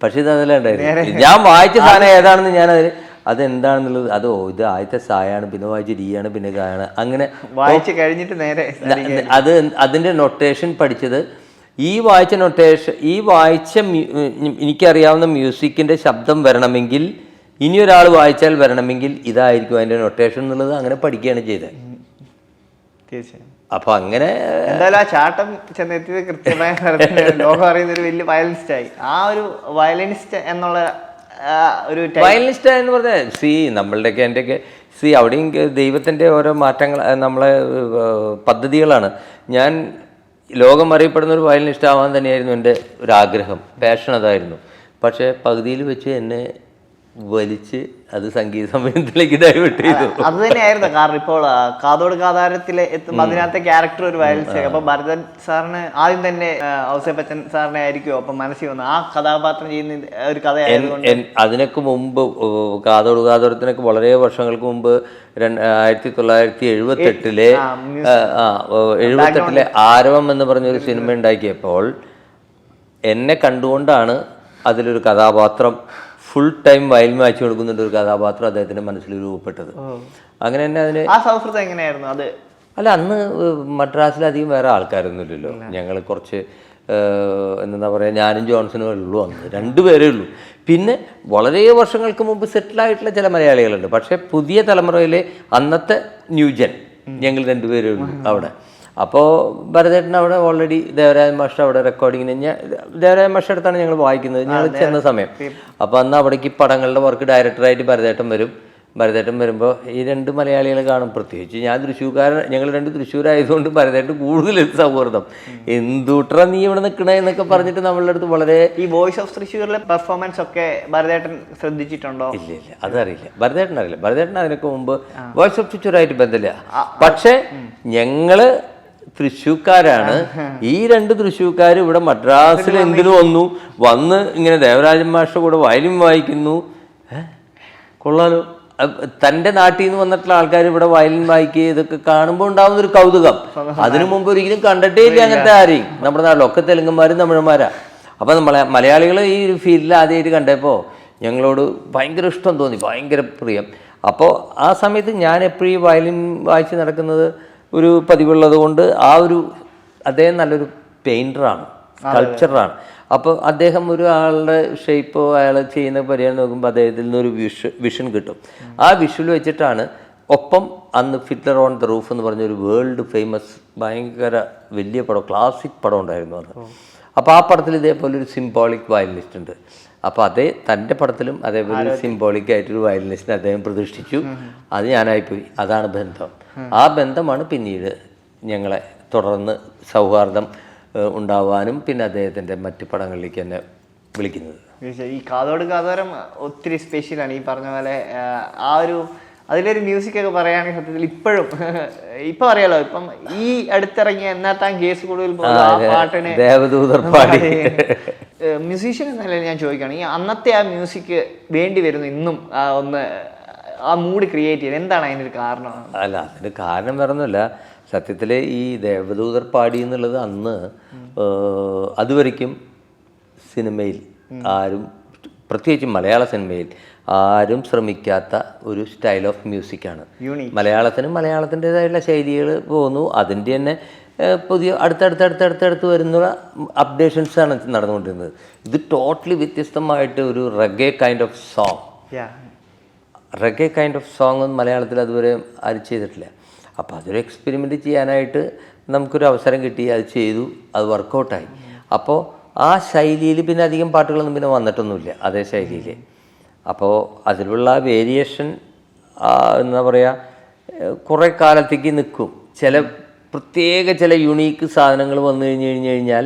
പക്ഷെ ഇത് അതല്ല ഉണ്ടായിരുന്നു, ഞാൻ വായിച്ച സാധനം ഏതാണെന്ന് അതെന്താണെന്നുള്ളത് ഇത് ആദ്യത്തെ സായാണ്, പിന്നെ വായിച്ച ഡിയാണ്, പിന്നെ ഗായാണ്, അങ്ങനെ വായിച്ച് കഴിഞ്ഞിട്ട് നേരെ അതിൻ്റെ നൊട്ടേഷൻ പഠിച്ചത്. ഈ വായിച്ച എനിക്കറിയാവുന്ന മ്യൂസിക്കിൻ്റെ ശബ്ദം വരണമെങ്കിൽ, ഇനിയൊരാൾ വായിച്ചാൽ വരണമെങ്കിൽ ഇതായിരിക്കും അതിൻ്റെ നൊട്ടേഷൻ എന്നുള്ളത് അങ്ങനെ പഠിക്കുകയാണ് ചെയ്തത്. തീർച്ചയായും. അപ്പോൾ അങ്ങനെ എന്തായാലും ആ ചാട്ടം ചെന്നെത്തിയത് കൃത്യമായ സ്ഥലത്തിന് ലോകം അറിയുന്ന ഒരു വലിയ വയലിനിസ്റ്റ് ആയി. ആ ഒരു വയലിനിസ്റ്റ് എന്നുള്ള ഒരു വയലിനിസ്റ്റ് എന്ന് പറഞ്ഞാൽ നമ്മളുടെയൊക്കെ എൻ്റെയൊക്കെ അവിടെയും ദൈവത്തിൻ്റെ ഓരോ മാറ്റങ്ങൾ നമ്മളെ പദ്ധതികളാണ്. ഞാൻ ലോകം അറിയപ്പെടുന്ന ഒരു വയലിനിസ്റ്റ് ആവാൻ തന്നെയായിരുന്നു എൻ്റെ ഒരു ആഗ്രഹം, പാഷൻ അതായിരുന്നു. പക്ഷേ പകുതിയിൽ വെച്ച് എന്നെ വലിച്ച് അത് സംഗീത സംവിധാനത്തിലേക്ക് ഡൈവേർട്ട് ചെയ്തു. അത് തന്നെയായിരുന്നു കാരണം. ഇപ്പോൾ കാതോട് കാതാരത്തിൽ എത്തുമ്പോൾ അതിനകത്തെ ക്യാരക്ടർ ഒരു വയലിനിസ്റ്റ്. അപ്പൊ ഭരതൻ സാറിന് ആദ്യം തന്നെ ഔസേപ്പച്ചൻ സാറിനെ ആയിരിക്കുമോ അപ്പം മനസ്സിൽ വന്നു ആ കഥാപാത്രം ചെയ്യുന്ന ഒരു കഥയായതുകൊണ്ട്? അതിനൊക്കെ മുമ്പ് കാതോട് കാതോരത്തിനൊക്കെ വളരെ വർഷങ്ങൾക്ക് മുമ്പ് 1978 ആരവം എന്ന് പറഞ്ഞൊരു സിനിമ ഉണ്ടാക്കിയപ്പോൾ എന്നെ കണ്ടുകൊണ്ടാണ് അതിലൊരു കഥാപാത്രം ഫുൾ ടൈം വയലിൻ വായിച്ചു കൊടുക്കുന്നുണ്ട് ഒരു കഥാപാത്രം അദ്ദേഹത്തിന്റെ മനസ്സിൽ രൂപപ്പെട്ടത്. അങ്ങനെ തന്നെ അതിന് ആ സൗഹൃദം എങ്ങനെയായിരുന്നു അത്? അല്ല, അന്ന് മദ്രാസിൽ അധികം വേറെ ആൾക്കാരൊന്നുമില്ലല്ലോ. ഞങ്ങൾ കുറച്ച് എന്താ പറയുക, ഞാനും ജോൺസണും ഉള്ളൂ, അന്ന് 2 പേരേ ഉള്ളൂ. പിന്നെ വളരെ വർഷങ്ങൾക്ക് മുമ്പ് സെറ്റിലായിട്ടുള്ള ചില മലയാളികളുണ്ട്. പക്ഷേ പുതിയ തലമുറയിലെ അന്നത്തെ ന്യൂജൻ ഞങ്ങൾ 2 പേരേ ഉള്ളൂ അവിടെ. അപ്പോൾ ഭരതേട്ടൻ അവിടെ ഓൾറെഡി ദേവരാജ മാഷ് അവിടെ റെക്കോർഡിങ്ങിന് ദേവരാജ മാഷ് അടുത്താണ് ഞങ്ങൾ വായിക്കുന്നത് ഞങ്ങൾ ചെന്ന സമയം. അപ്പോൾ അന്ന് അവിടേക്ക് പടങ്ങളുടെ വർക്ക് ഡയറക്ടറായിട്ട് ഭരതേട്ടൻ വരും. ഭരതേട്ടൻ വരുമ്പോൾ ഈ 2 മലയാളികളെ കാണും. പ്രത്യേകിച്ച് ഞാൻ തൃശ്ശൂർക്കാരൻ, ഞങ്ങൾ 2 തൃശ്ശൂരായതുകൊണ്ട് ഭരതേട്ടൻ കൂടുതൽ സൗഹൃദം. എന്തുട്ര നീ ഇവിടെ നിൽക്കണേ എന്നൊക്കെ പറഞ്ഞിട്ട് നമ്മളുടെ അടുത്ത് വളരെ. ഈ വോയിസ് ഓഫ് തൃശ്ശൂരിലെ പെർഫോമൻസ് ഒക്കെ ഭരതേട്ടൻ ശ്രദ്ധിച്ചിട്ടുണ്ടോ? ഇല്ല, അതറിയില്ല. ഭരതേട്ടൻ അറിയില്ല. ഭരതേട്ടൻ അതിനൊക്കെ മുമ്പ് വോയിസ് ഓഫ് തൃശ്ശൂരായിട്ട് ബന്ധമില്ല. പക്ഷേ ഞങ്ങള് തൃശ്ശൂർക്കാരാണ്. ഈ 2 തൃശ്ശൂർക്കാർ ഇവിടെ മദ്രാസിൽ എന്തിനു വന്ന് ഇങ്ങനെ ദേവരാജൻ മാഷ കൂടെ വയലിൻ വായിക്കുന്നു. കൊള്ളാലോ, തൻ്റെ നാട്ടിൽ നിന്ന് വന്നിട്ടുള്ള ആൾക്കാർ ഇവിടെ വയലിൻ വായിക്കുക, ഇതൊക്കെ കാണുമ്പോൾ ഉണ്ടാകുന്ന ഒരു കൗതുകം. അതിനു മുമ്പ് ഒരിക്കലും കണ്ടിട്ടേ ഇല്ല അങ്ങനത്തെ ആരെയും നമ്മുടെ നാട്ടിലൊക്കെ തെലുങ്കന്മാരും തമിഴന്മാരാ. അപ്പം മലയാളികൾ ഈ ഒരു ഫീൽഡിൽ ആദ്യമായിട്ട് കണ്ടപ്പോൾ ഞങ്ങളോട് ഭയങ്കര ഇഷ്ടം തോന്നി, ഭയങ്കര പ്രിയം. അപ്പോൾ ആ സമയത്ത് ഞാൻ എപ്പോഴും ഈ വയലിൻ വായിച്ച് നടക്കുന്നത് ഒരു പതിവുള്ളത് കൊണ്ട് അദ്ദേഹം നല്ലൊരു പെയിൻറ്ററാണ്, സ്കൾപ്ചറാണ്. അപ്പോൾ അദ്ദേഹം ഒരാളുടെ ഷേപ്പോ അയാൾ ചെയ്യുന്ന പരിഹാരം നോക്കുമ്പോൾ അദ്ദേഹത്തിൽ നിന്നൊരു വിഷൻ കിട്ടും. ആ വിഷ്വൽ വെച്ചിട്ടാണ് ഒപ്പം അന്ന് ഫിറ്റ്ലർ ഓൺ ദ റൂഫ് എന്ന് പറഞ്ഞൊരു വേൾഡ് ഫേമസ് ഭയങ്കര വലിയ പടം, ക്ലാസിക് പടം ഉണ്ടായിരുന്നു അത്. അപ്പോൾ ആ പടത്തിൽ ഇതേപോലെ ഒരു സിംബോളിക് വയലിനിസ്റ്റ് ഉണ്ട്. അപ്പോൾ തൻ്റെ പടത്തിലും അതേപോലെ ഒരു സിംബോളിക് ആയിട്ടൊരു വയലിനിസ്റ്റിനെ അദ്ദേഹം പ്രതിഷ്ഠിച്ചു. അത് ഞാനായിപ്പോയി. അതാണ് ബന്ധം. ആ ബന്ധമാണ് പിന്നീട് ഞങ്ങളെ തുടർന്ന് സൗഹാർദ്ദം ഉണ്ടാവാനും പിന്നെ അദ്ദേഹത്തിൻ്റെ മറ്റ് പടങ്ങളിലേക്ക് തന്നെ വിളിക്കുന്നത്. ഈ കാതോട് കാതോരം ഒത്തിരി സ്പെഷ്യലാണ്. ഈ പറഞ്ഞ പോലെ അതിലൊരു മ്യൂസിക്കൊക്കെ പറയുകയാണെങ്കിൽ സത്യത്തിൽ ഇപ്പം അറിയാലോ, ഇപ്പം ഈ അടുത്തിറങ്ങിയ എന്നാത്താൻ കേസ് കൂടുതൽ പാട്ടിന് ദേവദൂതർ പാടി. മ്യൂസീഷ്യൻ എന്ന നിലയിൽ ഞാൻ ചോദിക്കുകയാണ്, ഈ അന്നത്തെ ആ മ്യൂസിക് വേണ്ടി വരുന്നു ഇന്നും ആ മൂഡ് ക്രിയേറ്റ് ചെയ്ത് എന്താണ് അതിനൊരു കാരണം? അല്ല, അതിന് കാരണം വേറൊന്നുമില്ല. സത്യത്തിൽ ഈ ദേവദൂതർ പാടി എന്നുള്ളത് അന്ന് അതുവരയ്ക്കും സിനിമയിൽ ആരും, പ്രത്യേകിച്ച് മലയാള സിനിമയിൽ ആരും ശ്രമിക്കാത്ത ഒരു സ്റ്റൈൽ ഓഫ് മ്യൂസിക്കാണ്. മലയാളത്തിൻ്റെതായുള്ള ശൈലികൾ പോകുന്നു. അതിൻ്റെ തന്നെ പുതിയ അടുത്തടുത്ത് വരുന്ന അപ്ഡേഷൻസാണ് നടന്നുകൊണ്ടിരുന്നത്. ഇത് ടോട്ടലി വ്യത്യസ്തമായിട്ട് ഒരു റെഗേ കൈൻഡ് ഓഫ് സോങ് ഒന്നും മലയാളത്തിൽ അതുവരെ ആരും ചെയ്തിട്ടില്ല. അപ്പോൾ അതൊരു എക്സ്പെരിമെൻറ്റ് ചെയ്യാനായിട്ട് നമുക്കൊരു അവസരം കിട്ടി, അത് ചെയ്തു, അത് വർക്കൗട്ടായി. അപ്പോൾ ആ ശൈലിയിൽ പിന്നെ അധികം പാട്ടുകളൊന്നും പിന്നെ വന്നിട്ടൊന്നുമില്ല അതേ ശൈലിയിൽ. അപ്പോൾ അതിലുള്ള വേരിയേഷൻ എന്താ പറയുക, കുറേ കാലത്തേക്ക് നിൽക്കും. ചില യുണീക്ക് സാധനങ്ങൾ വന്നു കഴിഞ്ഞാൽ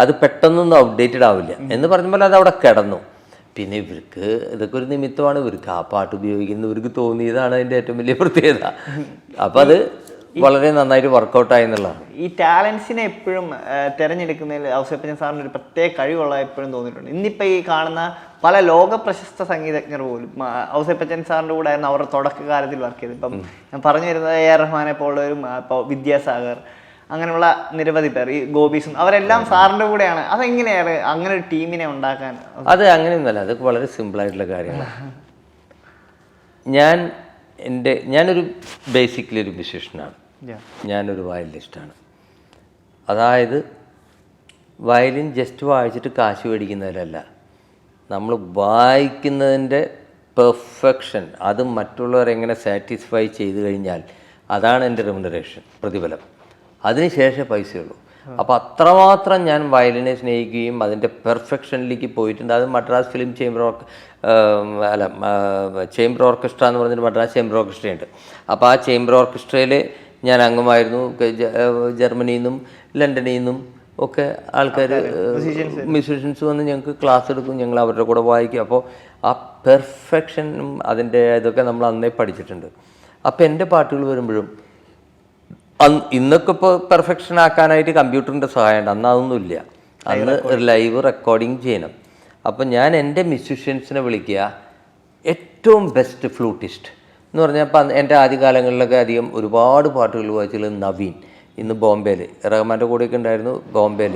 അത് പെട്ടെന്നൊന്നും ഔട്ട്ഡേറ്റഡ് ആവില്ല എന്ന് പറഞ്ഞപ്പോൾ അത് അവിടെ കിടന്നു. പിന്നെ ഇവർക്ക് ഇതൊക്കെ ഒരു നിമിത്തമാണ്, ഇവർക്ക് ആ പാട്ട് ഉപയോഗിക്കുന്നവർക്ക് തോന്നിയതാണ് അതിൻ്റെ ഏറ്റവും വലിയ പ്രത്യേകത. അപ്പം അത് വളരെ നന്നായിട്ട് വർക്കൗട്ടായി എന്നുള്ളതാണ്. ഈ ടാലൻസിനെ എപ്പോഴും തിരഞ്ഞെടുക്കുന്നതിൽ ഔസേപ്പച്ചൻ സാറിന് ഒരു പ്രത്യേക കഴിവുള്ള എപ്പോഴും തോന്നിയിട്ടുണ്ട്. ഇന്നിപ്പോൾ ഈ കാണുന്ന പല ലോക പ്രശസ്ത സംഗീതജ്ഞർ പോലും ഔസേപ്പച്ചൻ സാറിൻ്റെ കൂടെ ആയിരുന്നു അവരുടെ തുടക്കകാലത്തിൽ വർക്ക് ചെയ്തത്. ഇപ്പം ഞാൻ പറഞ്ഞു വരുന്നത് എ ആർ റഹ്മാനെ പോലുള്ളവരും ഇപ്പോൾ വിദ്യാസാഗർ അങ്ങനെയുള്ള നിരവധി പേർ, ഈ ഗോപീസും അവരെല്ലാം സാറിൻ്റെ കൂടെയാണ്. അതെങ്ങനെയാണ് അങ്ങനെ ഒരു ടീമിനെ ഉണ്ടാക്കാൻ? അത് അങ്ങനെയൊന്നുമല്ല, അതൊക്കെ വളരെ സിമ്പിളായിട്ടുള്ള കാര്യങ്ങളാണ്. ഞാനൊരു ബേസിക്കലി ഒരു മ്യൂസീഷ്യനാണ്. ഞാനൊരു വയലിനിസ്റ്റാണ്. അതായത് വയലിൻ ജസ്റ്റ് വായിച്ചിട്ട് കാശ് മേടിക്കുന്നതിലല്ല, നമ്മൾ വായിക്കുന്നതിൻ്റെ പെർഫെക്ഷൻ അത് മറ്റുള്ളവരെങ്ങനെ സാറ്റിസ്ഫൈ ചെയ്ത് കഴിഞ്ഞാൽ അതാണ് എൻ്റെ റെമ്യൂണറേഷൻ, പ്രതിഫലം. അതിനുശേഷം പൈസയുള്ളൂ. അപ്പോൾ അത്രമാത്രം ഞാൻ വയലിനെ സ്നേഹിക്കുകയും അതിൻ്റെ പെർഫെക്ഷനിലേക്ക് പോയിട്ടുണ്ട്. അത് Madras film chamber chamber orchestra എന്ന് പറഞ്ഞിട്ട് മദ്രാസ് ചേംബർ ഓർക്കസ്ട്രയുണ്ട്. അപ്പോൾ ആ ചേംബർ ഓർക്കസ്ട്രയിൽ ഞാൻ അംഗമായിരുന്നു. ജർമ്മനിയിൽ നിന്നും ലണ്ടനിൽ നിന്നും ഒക്കെ ആൾക്കാർ മ്യൂസീഷ്യൻസ് വന്ന് ഞങ്ങൾക്ക് ക്ലാസ് എടുക്കും, ഞങ്ങൾ അവരുടെ കൂടെ വായിക്കും. അപ്പോൾ ആ പെർഫെക്ഷനും അതിൻ്റെ ഇതൊക്കെ നമ്മൾ അന്നേ പഠിച്ചിട്ടുണ്ട്. അപ്പോൾ എൻ്റെ പാട്ടുകൾ വരുമ്പോഴും ഇന്നൊക്കെ ഇപ്പോൾ പെർഫെക്ഷൻ ആക്കാനായിട്ട് കമ്പ്യൂട്ടറിൻ്റെ സഹായമുണ്ട്, അന്ന് അതൊന്നുമില്ല. അന്ന് ലൈവ് റെക്കോർഡിങ് ചെയ്യണം. അപ്പം ഞാൻ എൻ്റെ മ്യൂസീഷ്യൻസിനെ വിളിക്കുക ഏറ്റവും ബെസ്റ്റ് ഫ്ലൂട്ടിസ്റ്റ് എന്ന് പറഞ്ഞാൽ, അപ്പം എൻ്റെ ആദ്യകാലങ്ങളിലൊക്കെ അധികം ഒരുപാട് പാട്ടുകൾ വായിച്ചത് നവീൻ, ഇന്ന് ബോംബെയിൽ റഹ്മാൻ്റെ കൂടെയൊക്കെ ഉണ്ടായിരുന്നു, ബോംബെയിൽ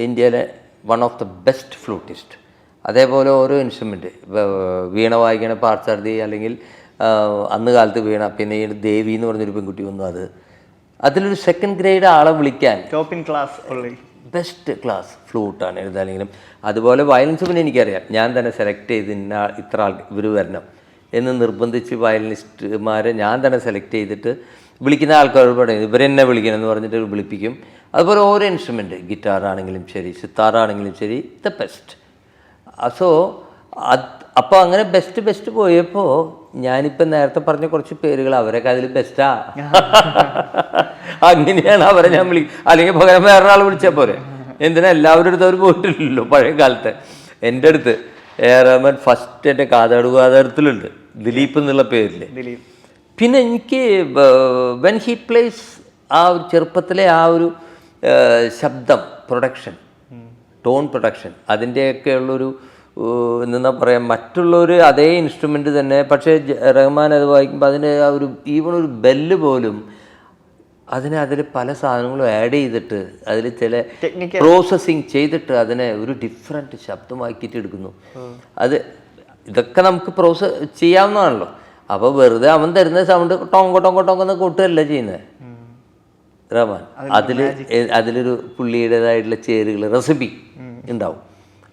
ഇന്ത്യയിലെ one of the best flutist. അതേപോലെ ഓരോ ഇൻസ്ട്രുമെൻറ്റ് വീണ വായിക്കണ പാർസാർദി, അല്ലെങ്കിൽ അന്ന് കാലത്ത് വീണ, പിന്നെ ഈ ദേവി എന്ന് പറഞ്ഞൊരു പെൺകുട്ടി വന്നു, അതിലൊരു സെക്കൻഡ് ഗ്രേഡ് ആളെ വിളിക്കാൻ top in class best class ഫ്ലൂട്ടാണ് എഴുതാനെങ്കിലും. അതുപോലെ വയലിൻസ് പിന്നെ എനിക്കറിയാം, ഞാൻ തന്നെ സെലക്ട് ചെയ്ത് ഇത്ര ആൾ ഇവർ വരണം എന്ന് നിർബന്ധിച്ച് വയലിനിസ്റ്റുമാരെ ഞാൻ തന്നെ സെലക്ട് ചെയ്തിട്ട് വിളിക്കുന്ന ആൾക്കാരോട് പറയും ഇവരെന്നെ വിളിക്കണം എന്ന് പറഞ്ഞിട്ട് വിളിപ്പിക്കും. അതുപോലെ ഓരോ ഇൻസ്ട്രുമെൻറ്റ്, ഗിറ്റാറാണെങ്കിലും ശരി, സിത്താറാണെങ്കിലും ശരി, ദ ബെസ്റ്റ്. സോ അപ്പോൾ അങ്ങനെ ബെസ്റ്റ് പോയപ്പോൾ ഞാനിപ്പോൾ നേരത്തെ പറഞ്ഞ കുറച്ച് പേരുകൾ അവരൊക്കെ അതിൽ ബെസ്റ്റാ. അങ്ങനെയാണ് അവരെ ഞാൻ അല്ലെങ്കിൽ പകരം വേറൊരാൾ വിളിച്ചാൽ പോരെ. എന്തിനാ എല്ലാവരുടെ അടുത്ത് അവർ പോയിട്ടില്ലല്ലോ പഴയ കാലത്ത്. എൻ്റെ അടുത്ത് റഹ്മാൻ ഫസ്റ്റ് എൻ്റെ കാതാടുകാതരത്തിലുണ്ട്, ദിലീപ് എന്നുള്ള പേരിൽ. പിന്നെ എനിക്ക് വെൻ ഹി പ്ലേസ് ആ ഒരു ചെറുപ്പത്തിലെ ആ ഒരു ശബ്ദം പ്രൊഡക്ഷൻ, ടോൺ പ്രൊഡക്ഷൻ, അതിൻ്റെയൊക്കെ ഉള്ളൊരു എന്താ പറയുക, മറ്റുള്ളൊരു അതേ ഇൻസ്ട്രുമെൻ്റ് തന്നെ, പക്ഷേ റഹ്മാൻ അത് വായിക്കുമ്പോൾ അതിന് ആ ഒരു ഈവൺ ഒരു ബെല്ല് പോലും അതിൽ പല സാധനങ്ങളും ആഡ് ചെയ്തിട്ട് അതിൽ ചില പ്രോസസ്സിങ് ചെയ്തിട്ട് അതിനെ ഒരു ഡിഫറെൻറ്റ് ശബ്ദമാക്കിയിട്ട് എടുക്കുന്നു. ഇതൊക്കെ നമുക്ക് ചെയ്യാവുന്നതാണല്ലോ. അപ്പോൾ വെറുതെ അവൻ തരുന്ന സൗണ്ട് ടോങ്കോ കൊട്ടുകയല്ല ചെയ്യുന്നത് റഹ്മാൻ. അതിലൊരു പുള്ളിയുടേതായിട്ടുള്ള ചേരുകൾ, റെസിപ്പി ഉണ്ടാവും.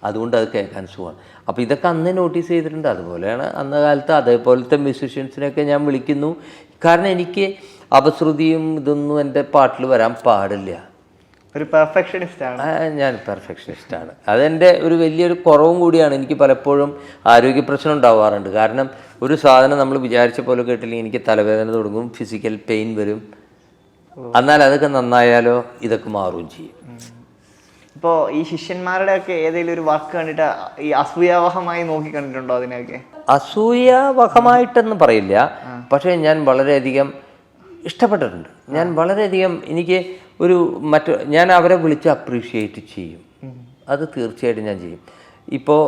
അതുകൊണ്ട് അത് കേൾക്കാൻ സുഖമാണ്. അപ്പോൾ ഇതൊക്കെ അന്ന് നോട്ടീസ് ചെയ്തിട്ടുണ്ട്. അതുപോലെയാണ് അന്ന കാലത്ത് അതേപോലത്തെ മ്യൂസീഷ്യൻസിനെയൊക്കെ ഞാൻ വിളിക്കുന്നു. കാരണം എനിക്ക് അപശ്രുതിയും ഇതൊന്നും എൻ്റെ പാട്ടിൽ വരാൻ പാടില്ല. ഒരു പെർഫെക്ഷനിസ്റ്റാണ് ഞാൻ, പെർഫെക്ഷനിസ്റ്റാണ്. അതെൻ്റെ ഒരു വലിയൊരു കുറവും കൂടിയാണ്. എനിക്ക് പലപ്പോഴും ആരോഗ്യ പ്രശ്നം ഉണ്ടാവാറുണ്ട്. കാരണം ഒരു സാധനം നമ്മൾ വിചാരിച്ച പോലെ കേട്ടില്ലെങ്കിൽ എനിക്ക് തലവേദന തുടങ്ങും, ഫിസിക്കൽ പെയിൻ വരും. എന്നാൽ അതൊക്കെ നന്നായാലോ ഇതൊക്കെ മാറുകയും ചെയ്യും. ഇപ്പോൾ ഈ ശിഷ്യന്മാരുടെ ഒക്കെ ഏതെങ്കിലും ഒരു വർക്ക് കണ്ടിട്ട് ഈ അസൂയാവഹമായി നോക്കി കണ്ടിട്ടുണ്ടോ അതിനെയൊക്കെ? അസൂയാവഹമായിട്ടെന്ന് പറയില്ല, പക്ഷേ ഞാൻ വളരെയധികം ഇഷ്ടപ്പെട്ടിട്ടുണ്ട്. ഞാൻ വളരെയധികം എനിക്ക് ഞാൻ അവരെ വിളിച്ച് അപ്രീഷിയേറ്റ് ചെയ്യും. അത് തീർച്ചയായിട്ടും ഞാൻ ചെയ്യും. ഇപ്പോൾ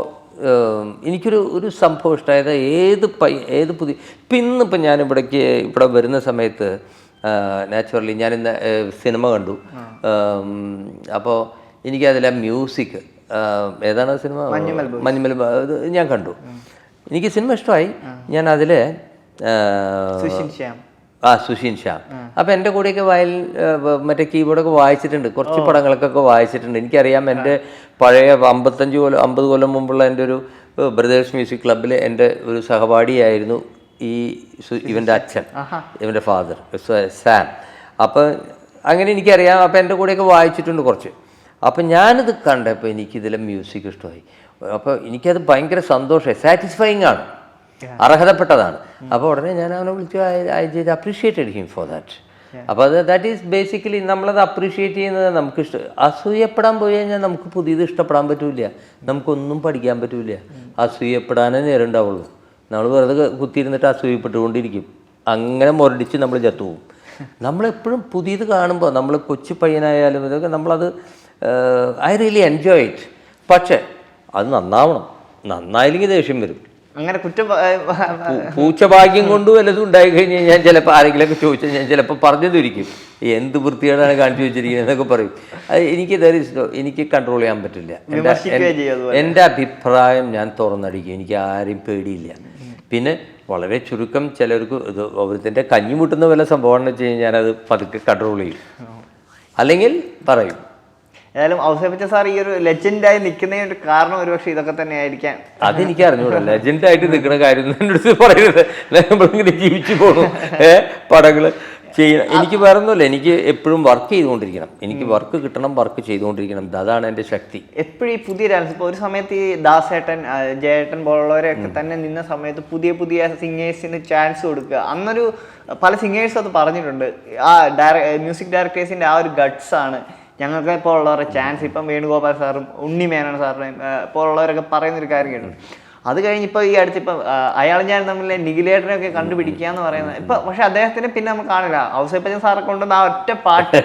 എനിക്കൊരു സംഭവം ഇഷ്ടമായത് ഏത് പുതിയ ഇന്നിപ്പോൾ ഞാൻ ഇവിടെ വരുന്ന സമയത്ത് നാച്ചുറലി ഞാനിന്ന് സിനിമ കണ്ടു. അപ്പോൾ എനിക്കതിലെ മ്യൂസിക്, ഏതാണ് സിനിമ, മഞ്ഞുമൽ, ഞാൻ കണ്ടു. എനിക്ക് സിനിമ ഇഷ്ടമായി. ഞാൻ അതിൽ സുഷിൻ ശ്യാം. അപ്പം എൻ്റെ കൂടെയൊക്കെ മറ്റേ കീബോർഡൊക്കെ വായിച്ചിട്ടുണ്ട്, കുറച്ച് പടങ്ങൾക്കൊക്കെ വായിച്ചിട്ടുണ്ട്. എനിക്കറിയാം എൻ്റെ പഴയ 50 കൊല്ലം മുമ്പുള്ള എൻ്റെ ഒരു ബ്രദേഴ്സ് മ്യൂസിക് ക്ലബ്ബിൽ എൻ്റെ ഒരു സഹപാഠിയായിരുന്നു ഇവൻ്റെ അച്ഛൻ, ഇവൻ്റെ ഫാദർ സാം. അപ്പം അങ്ങനെ എനിക്കറിയാം. അപ്പം എൻ്റെ കൂടെയൊക്കെ വായിച്ചിട്ടുണ്ട് കുറച്ച്. അപ്പം ഞാനിത് കണ്ടപ്പോൾ എനിക്കിതിലെ മ്യൂസിക് ഇഷ്ടമായി. അപ്പോൾ എനിക്കത് ഭയങ്കര സന്തോഷമായി, സാറ്റിസ്ഫൈങ് ആണ്, അർഹതപ്പെട്ടതാണ്. അപ്പോൾ ഉടനെ ഞാൻ അവനെ വിളിച്ചു, I just appreciated him for that. അപ്പോൾ ദാറ്റ് ഈസ് ബേസിക്കലി നമ്മളത് അപ്രീഷിയേറ്റ് ചെയ്യുന്നത് നമുക്ക് അസൂയപ്പെടാൻ പോയി കഴിഞ്ഞാൽ നമുക്ക് പുതിയത് ഇഷ്ടപ്പെടാൻ പറ്റില്ല, നമുക്കൊന്നും പഠിക്കാൻ പറ്റില്ല. അസൂയപ്പെടാനേ നേരമുണ്ടാവുള്ളൂ. നമ്മൾ വെറുതെ കുത്തിയിരുന്നിട്ട് അസൂയപ്പെട്ടുകൊണ്ടിരിക്കും. അങ്ങനെ മുരടിച്ച് നമ്മൾ ചത്തുപോകും. നമ്മളെപ്പോഴും പുതിയത് കാണുമ്പോൾ നമ്മൾ കൊച്ചു പയ്യനായാലും ഇതൊക്കെ നമ്മളത് ഐ റിയലി എൻജോയ് ഇറ്റ്. പക്ഷേ അത് നന്നാവണം. നന്നായില്ലെങ്കിൽ ദേഷ്യം വരും. അങ്ങനെ പൂച്ചഭാഗ്യം കൊണ്ട് വല്ലതും ഉണ്ടായി കഴിഞ്ഞ് ഞാൻ ചിലപ്പോൾ ആരെങ്കിലുമൊക്കെ ചോദിച്ചാൽ ഞാൻ ചിലപ്പോൾ പറഞ്ഞതിരിക്കും, എന്ത് വൃത്തികേടാണ് കാണിച്ചു വെച്ചിരിക്കുന്നത് എന്നൊക്കെ പറയും. അത് എനിക്ക് കൺട്രോൾ ചെയ്യാൻ പറ്റില്ല. എൻ്റെ അഭിപ്രായം ഞാൻ തുറന്നടിക്കും. എനിക്ക് ആരെയും പേടിയില്ല. പിന്നെ വളരെ ചുരുക്കം ചിലർക്ക് ഓരോരുത്തരുടെ കഞ്ഞി മുട്ടുന്ന വല്ല സംഭവമാണെന്ന് വെച്ച് കഴിഞ്ഞാൽ ഞാനത് പതുക്കെ കൺട്രോൾ ചെയ്യും, അല്ലെങ്കിൽ പറയും. ഏതായാലും ഔസേപ്പച്ചൻ സാർ ഈ ഒരു ലെജൻഡായി നിൽക്കുന്നതിന് ഒരു കാരണം ഒരുപക്ഷെ ഇതൊക്കെ തന്നെ ആയിരിക്കാം. അതെനിക്ക് അറിഞ്ഞൂടാ. ലെജൻഡായിട്ട് നിൽക്കുന്ന കാര്യം എൻ്റെ അടുത്ത് പറയരുത്. നമ്മളിങ്ങനെ ജീവിച്ചു പോകണം പടങ്ങള്. എനിക്ക് വേറെ ഒന്നുമില്ല, എനിക്ക് എപ്പോഴും വർക്ക് ചെയ്തുകൊണ്ടിരിക്കണം, എനിക്ക് വർക്ക് കിട്ടണം, വർക്ക് ചെയ്തുകൊണ്ടിരിക്കണം, അതാണ് എൻ്റെ ശക്തി. എപ്പോഴും ഈ പുതിയ ഡാൻസ് ഇപ്പോൾ ഒരു സമയത്ത് ഈ ദാസേട്ടൻ, ജയേട്ടൻ പോലുള്ളവരെയൊക്കെ തന്നെ നിന്ന സമയത്ത് പുതിയ പുതിയ സിംഗേഴ്സിന് ചാൻസ് കൊടുക്കുക. അന്നൊരു പല സിംഗേഴ്സും അത് പറഞ്ഞിട്ടുണ്ട്. ആ മ്യൂസിക് ഡയറക്ടേഴ്സിൻ്റെ ആ ഒരു ഗട്ട്സ് ആണ് ഞങ്ങൾക്ക് ഇപ്പോൾ ഉള്ളവരുടെ ചാൻസ്. ഇപ്പം വേണുഗോപാൽ സാറും ഉണ്ണി മേനോൻ സാറിനെയും പോലുള്ളവരൊക്കെ പറയുന്നൊരു കാര്യം കേട്ടു. അത് കഴിഞ്ഞിപ്പോൾ ഈ അടുത്ത് ഇപ്പം അയാളും ഞാൻ തമ്മിൽ നിഖിലേട്ടനൊക്കെ കണ്ടുപിടിക്കുക എന്ന് പറയുന്നത് ഇപ്പം. പക്ഷെ അദ്ദേഹത്തിന് പിന്നെ നമുക്ക് കാണില്ല. ഔസേപ്പച്ചൻ സാറെ കൊണ്ടുവന്ന ആ ഒറ്റ പാട്ട്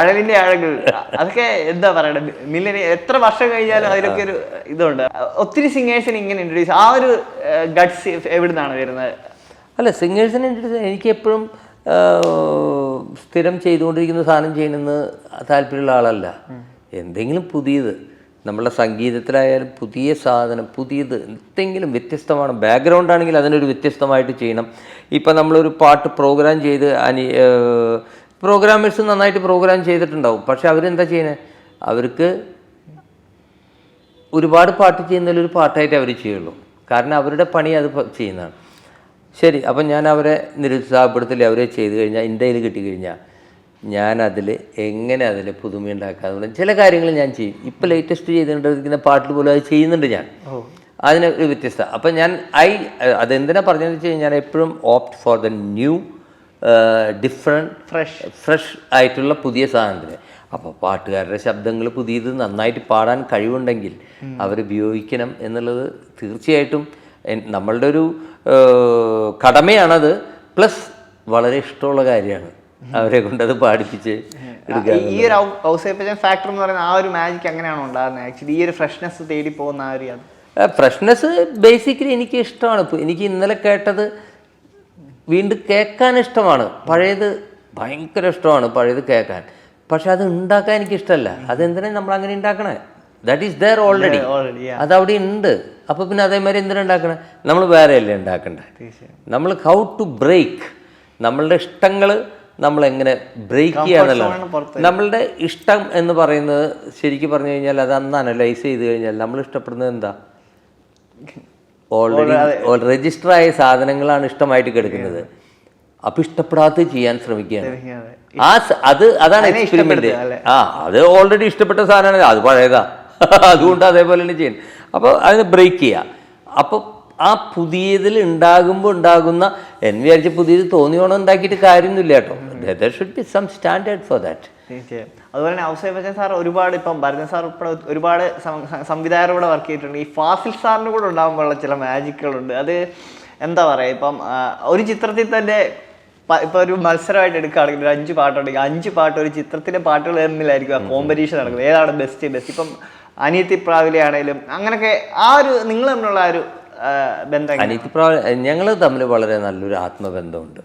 അഴലിന്റെ അഴകൾ, അതൊക്കെ എന്താ പറയണ മില്ലിന് എത്ര വർഷം കഴിഞ്ഞാലും അതിലൊക്കെ ഒരു ഇതുണ്ട്. ഒത്തിരി സിംഗേഴ്സിന് ഇങ്ങനെ ഇൻട്രൊഡ്യൂസ്, ആ ഒരു ഗട്ട്സ് എവിടുന്നാണ് വരുന്നത്? അല്ല, സിംഗേഴ്സിന് ഇൻട്രൊഡ്യൂസ് എനിക്ക് എപ്പോഴും സ്ഥിരം ചെയ്തുകൊണ്ടിരിക്കുന്ന സാധനം ചെയ്യണമെന്ന് താല്പര്യമുള്ള ആളല്ല. എന്തെങ്കിലും പുതിയത് നമ്മളുടെ സംഗീതത്തിലായാലും പുതിയ സാധനം, പുതിയത് എന്തെങ്കിലും വ്യത്യസ്തമാണ്. ബാക്ക്ഗ്രൗണ്ട് ആണെങ്കിൽ അതിനൊരു വ്യത്യസ്തമായിട്ട് ചെയ്യണം. ഇപ്പം നമ്മളൊരു പാട്ട് പ്രോഗ്രാം ചെയ്ത് പ്രോഗ്രാമേഴ്സ് നന്നായിട്ട് പ്രോഗ്രാം ചെയ്തിട്ടുണ്ടാവും. പക്ഷെ അവരെന്താ ചെയ്യുന്നത്? അവർക്ക് ഒരുപാട് പാട്ട് ചെയ്യുന്നതിലൊരു പാട്ടായിട്ട് അവർ ചെയ്യുള്ളൂ. കാരണം അവരുടെ പണി അത് ചെയ്യുന്നതാണ്. ശരി, അപ്പം ഞാൻ അവരെ നിരുത്സാഹപ്പെടുത്തില്ല. അവരെ ചെയ്ത് കഴിഞ്ഞാൽ ഇന്ത്യയിൽ കിട്ടിക്കഴിഞ്ഞാൽ ഞാനതിൽ എങ്ങനെ അതിൽ പുതുമയുണ്ടാക്കാതെ ചില കാര്യങ്ങൾ ഞാൻ ചെയ്യും. ഇപ്പം ലേറ്റസ്റ്റ് ചെയ്തുകൊണ്ടിരിക്കുന്ന പാട്ടിൽ പോലും അത് ചെയ്യുന്നുണ്ട് ഞാൻ. അതിന് ഒരു വ്യത്യസ്ത. അപ്പം ഞാൻ അതെന്തിനാ പറഞ്ഞതെന്ന് വെച്ച് കഴിഞ്ഞാൽ എപ്പോഴും opt for the new different fresh ആയിട്ടുള്ള പുതിയ സാധനത്തിന്. അപ്പോൾ പാട്ടുകാരുടെ ശബ്ദങ്ങൾ പുതിയത് നന്നായിട്ട് പാടാൻ കഴിവുണ്ടെങ്കിൽ അവരുപയോഗിക്കണം എന്നുള്ളത് തീർച്ചയായിട്ടും നമ്മളുടെ ഒരു കടമയാണത്. പ്ലസ് വളരെ ഇഷ്ടമുള്ള കാര്യമാണ് അവരെ കൊണ്ട് അത് പാടിപ്പിച്ച് എടുക്കുക. ഈ ഒരു ഔസേപ്പച്ചൻ ഫാക്ടർ എന്ന് പറയുന്ന ആ ഒരു മാജിക് അങ്ങനെയാണോ ഉണ്ടാകുന്നത്? ആക്ച്വലി ഈ ഒരു ഫ്രഷ്നെസ് തേടി പോകുന്ന ആ ഒരു ഫ്രഷ്നെസ് ബേസിക്കലി എനിക്ക് ഇഷ്ടമാണ്. എനിക്ക് ഇന്നലെ കേട്ടത് വീണ്ടും കേൾക്കാൻ ഇഷ്ടമാണ്. പഴയത് ഭയങ്കര ഇഷ്ടമാണ് പഴയത് കേൾക്കാൻ. പക്ഷെ അത് ഉണ്ടാക്കാൻ എനിക്കിഷ്ടമല്ല. അതെന്തിനാ നമ്മൾ അങ്ങനെ ഉണ്ടാക്കണേ? ദാറ്റ് ഈസ് ദെയർ ഓൾറെഡി, അതവിടെ ഉണ്ട്. അപ്പോൾ പിന്നെ അതേമാതിരി എന്തിനാ ഉണ്ടാക്കണേ? നമ്മൾ വേറെയല്ലേ ഉണ്ടാക്കണ്ടേ? നമ്മൾ ഹൗ ടു ബ്രേക്ക് നമ്മളുടെ ഇഷ്ടങ്ങൾ നമ്മളെങ്ങനെ ബ്രേക്ക് ചെയ്യാന്നുള്ളത്. നമ്മളുടെ ഇഷ്ടം എന്ന് പറയുന്നത് ശരിക്കും പറഞ്ഞു കഴിഞ്ഞാൽ അത് അന്ന് അനലൈസ് ചെയ്ത് കഴിഞ്ഞാൽ നമ്മൾ ഇഷ്ടപ്പെടുന്നത് എന്താ? ഓൾറെഡി രജിസ്റ്ററായ സാധനങ്ങളാണ് ഇഷ്ടമായിട്ട് കിടക്കുന്നത്. അപ്പം ഇഷ്ടപ്പെടാത്ത ചെയ്യാൻ ശ്രമിക്കുകയാണ്. അതാണ് എക്സ്പെരിമെന്റ്. അത് ഓൾറെഡി ഇഷ്ടപ്പെട്ട സാധനമാണ്, അത് പഴയതാ, അതുകൊണ്ട് അതേപോലെ തന്നെ ചെയ്യണം. അപ്പോൾ അതിനെ ബ്രേക്ക് ചെയ്യുക. അപ്പോൾ ആ പുതിയതിൽ ഉണ്ടാകുന്ന വിചാരിച്ച പുതിയത് തോന്നിയോണം ഉണ്ടാക്കിയിട്ട് കാര്യമൊന്നുമില്ല കേട്ടോ. There should be some standard for that. തീർച്ചയായും. അതുപോലെ തന്നെ ഔസേപ്പച്ചൻ സാർ ഒരുപാട്, ഇപ്പം ഭരതൻ സാർ ഉൾപ്പെടെ ഒരുപാട് സംവിധായകരോടെ വർക്ക് ചെയ്തിട്ടുണ്ട്. ഈ ഫാസിൽ സാറിന് കൂടെ ഉണ്ടാകുമ്പോഴുള്ള ചില മാജിക്കുകളുണ്ട്. അത് എന്താ പറയുക, ഇപ്പം ഒരു ചിത്രത്തിൽ തന്നെ ഇപ്പൊ ഒരു മത്സരമായിട്ട് എടുക്കുകയാണെങ്കിൽ 5 പാട്ടുണ്ടെങ്കിൽ 5 പാട്ട് ഒരു ചിത്രത്തിലെ പാട്ടുകൾ തമ്മിലായിരിക്കും ആ കോമ്പറ്റീഷൻ നടക്കുന്നത്. ഏതാണ് ബെസ്റ്റ്. ഇപ്പം അനിയത്തി പ്രാവിലെ ആണെങ്കിലും അങ്ങനെയൊക്കെ ആ ഒരു നിങ്ങൾ തമ്മിലുള്ള ആ ഒരു ബന്ധം. അനിയത്തി പ്രാവിലെ ഞങ്ങൾ തമ്മിൽ വളരെ നല്ലൊരു ആത്മബന്ധമുണ്ട്.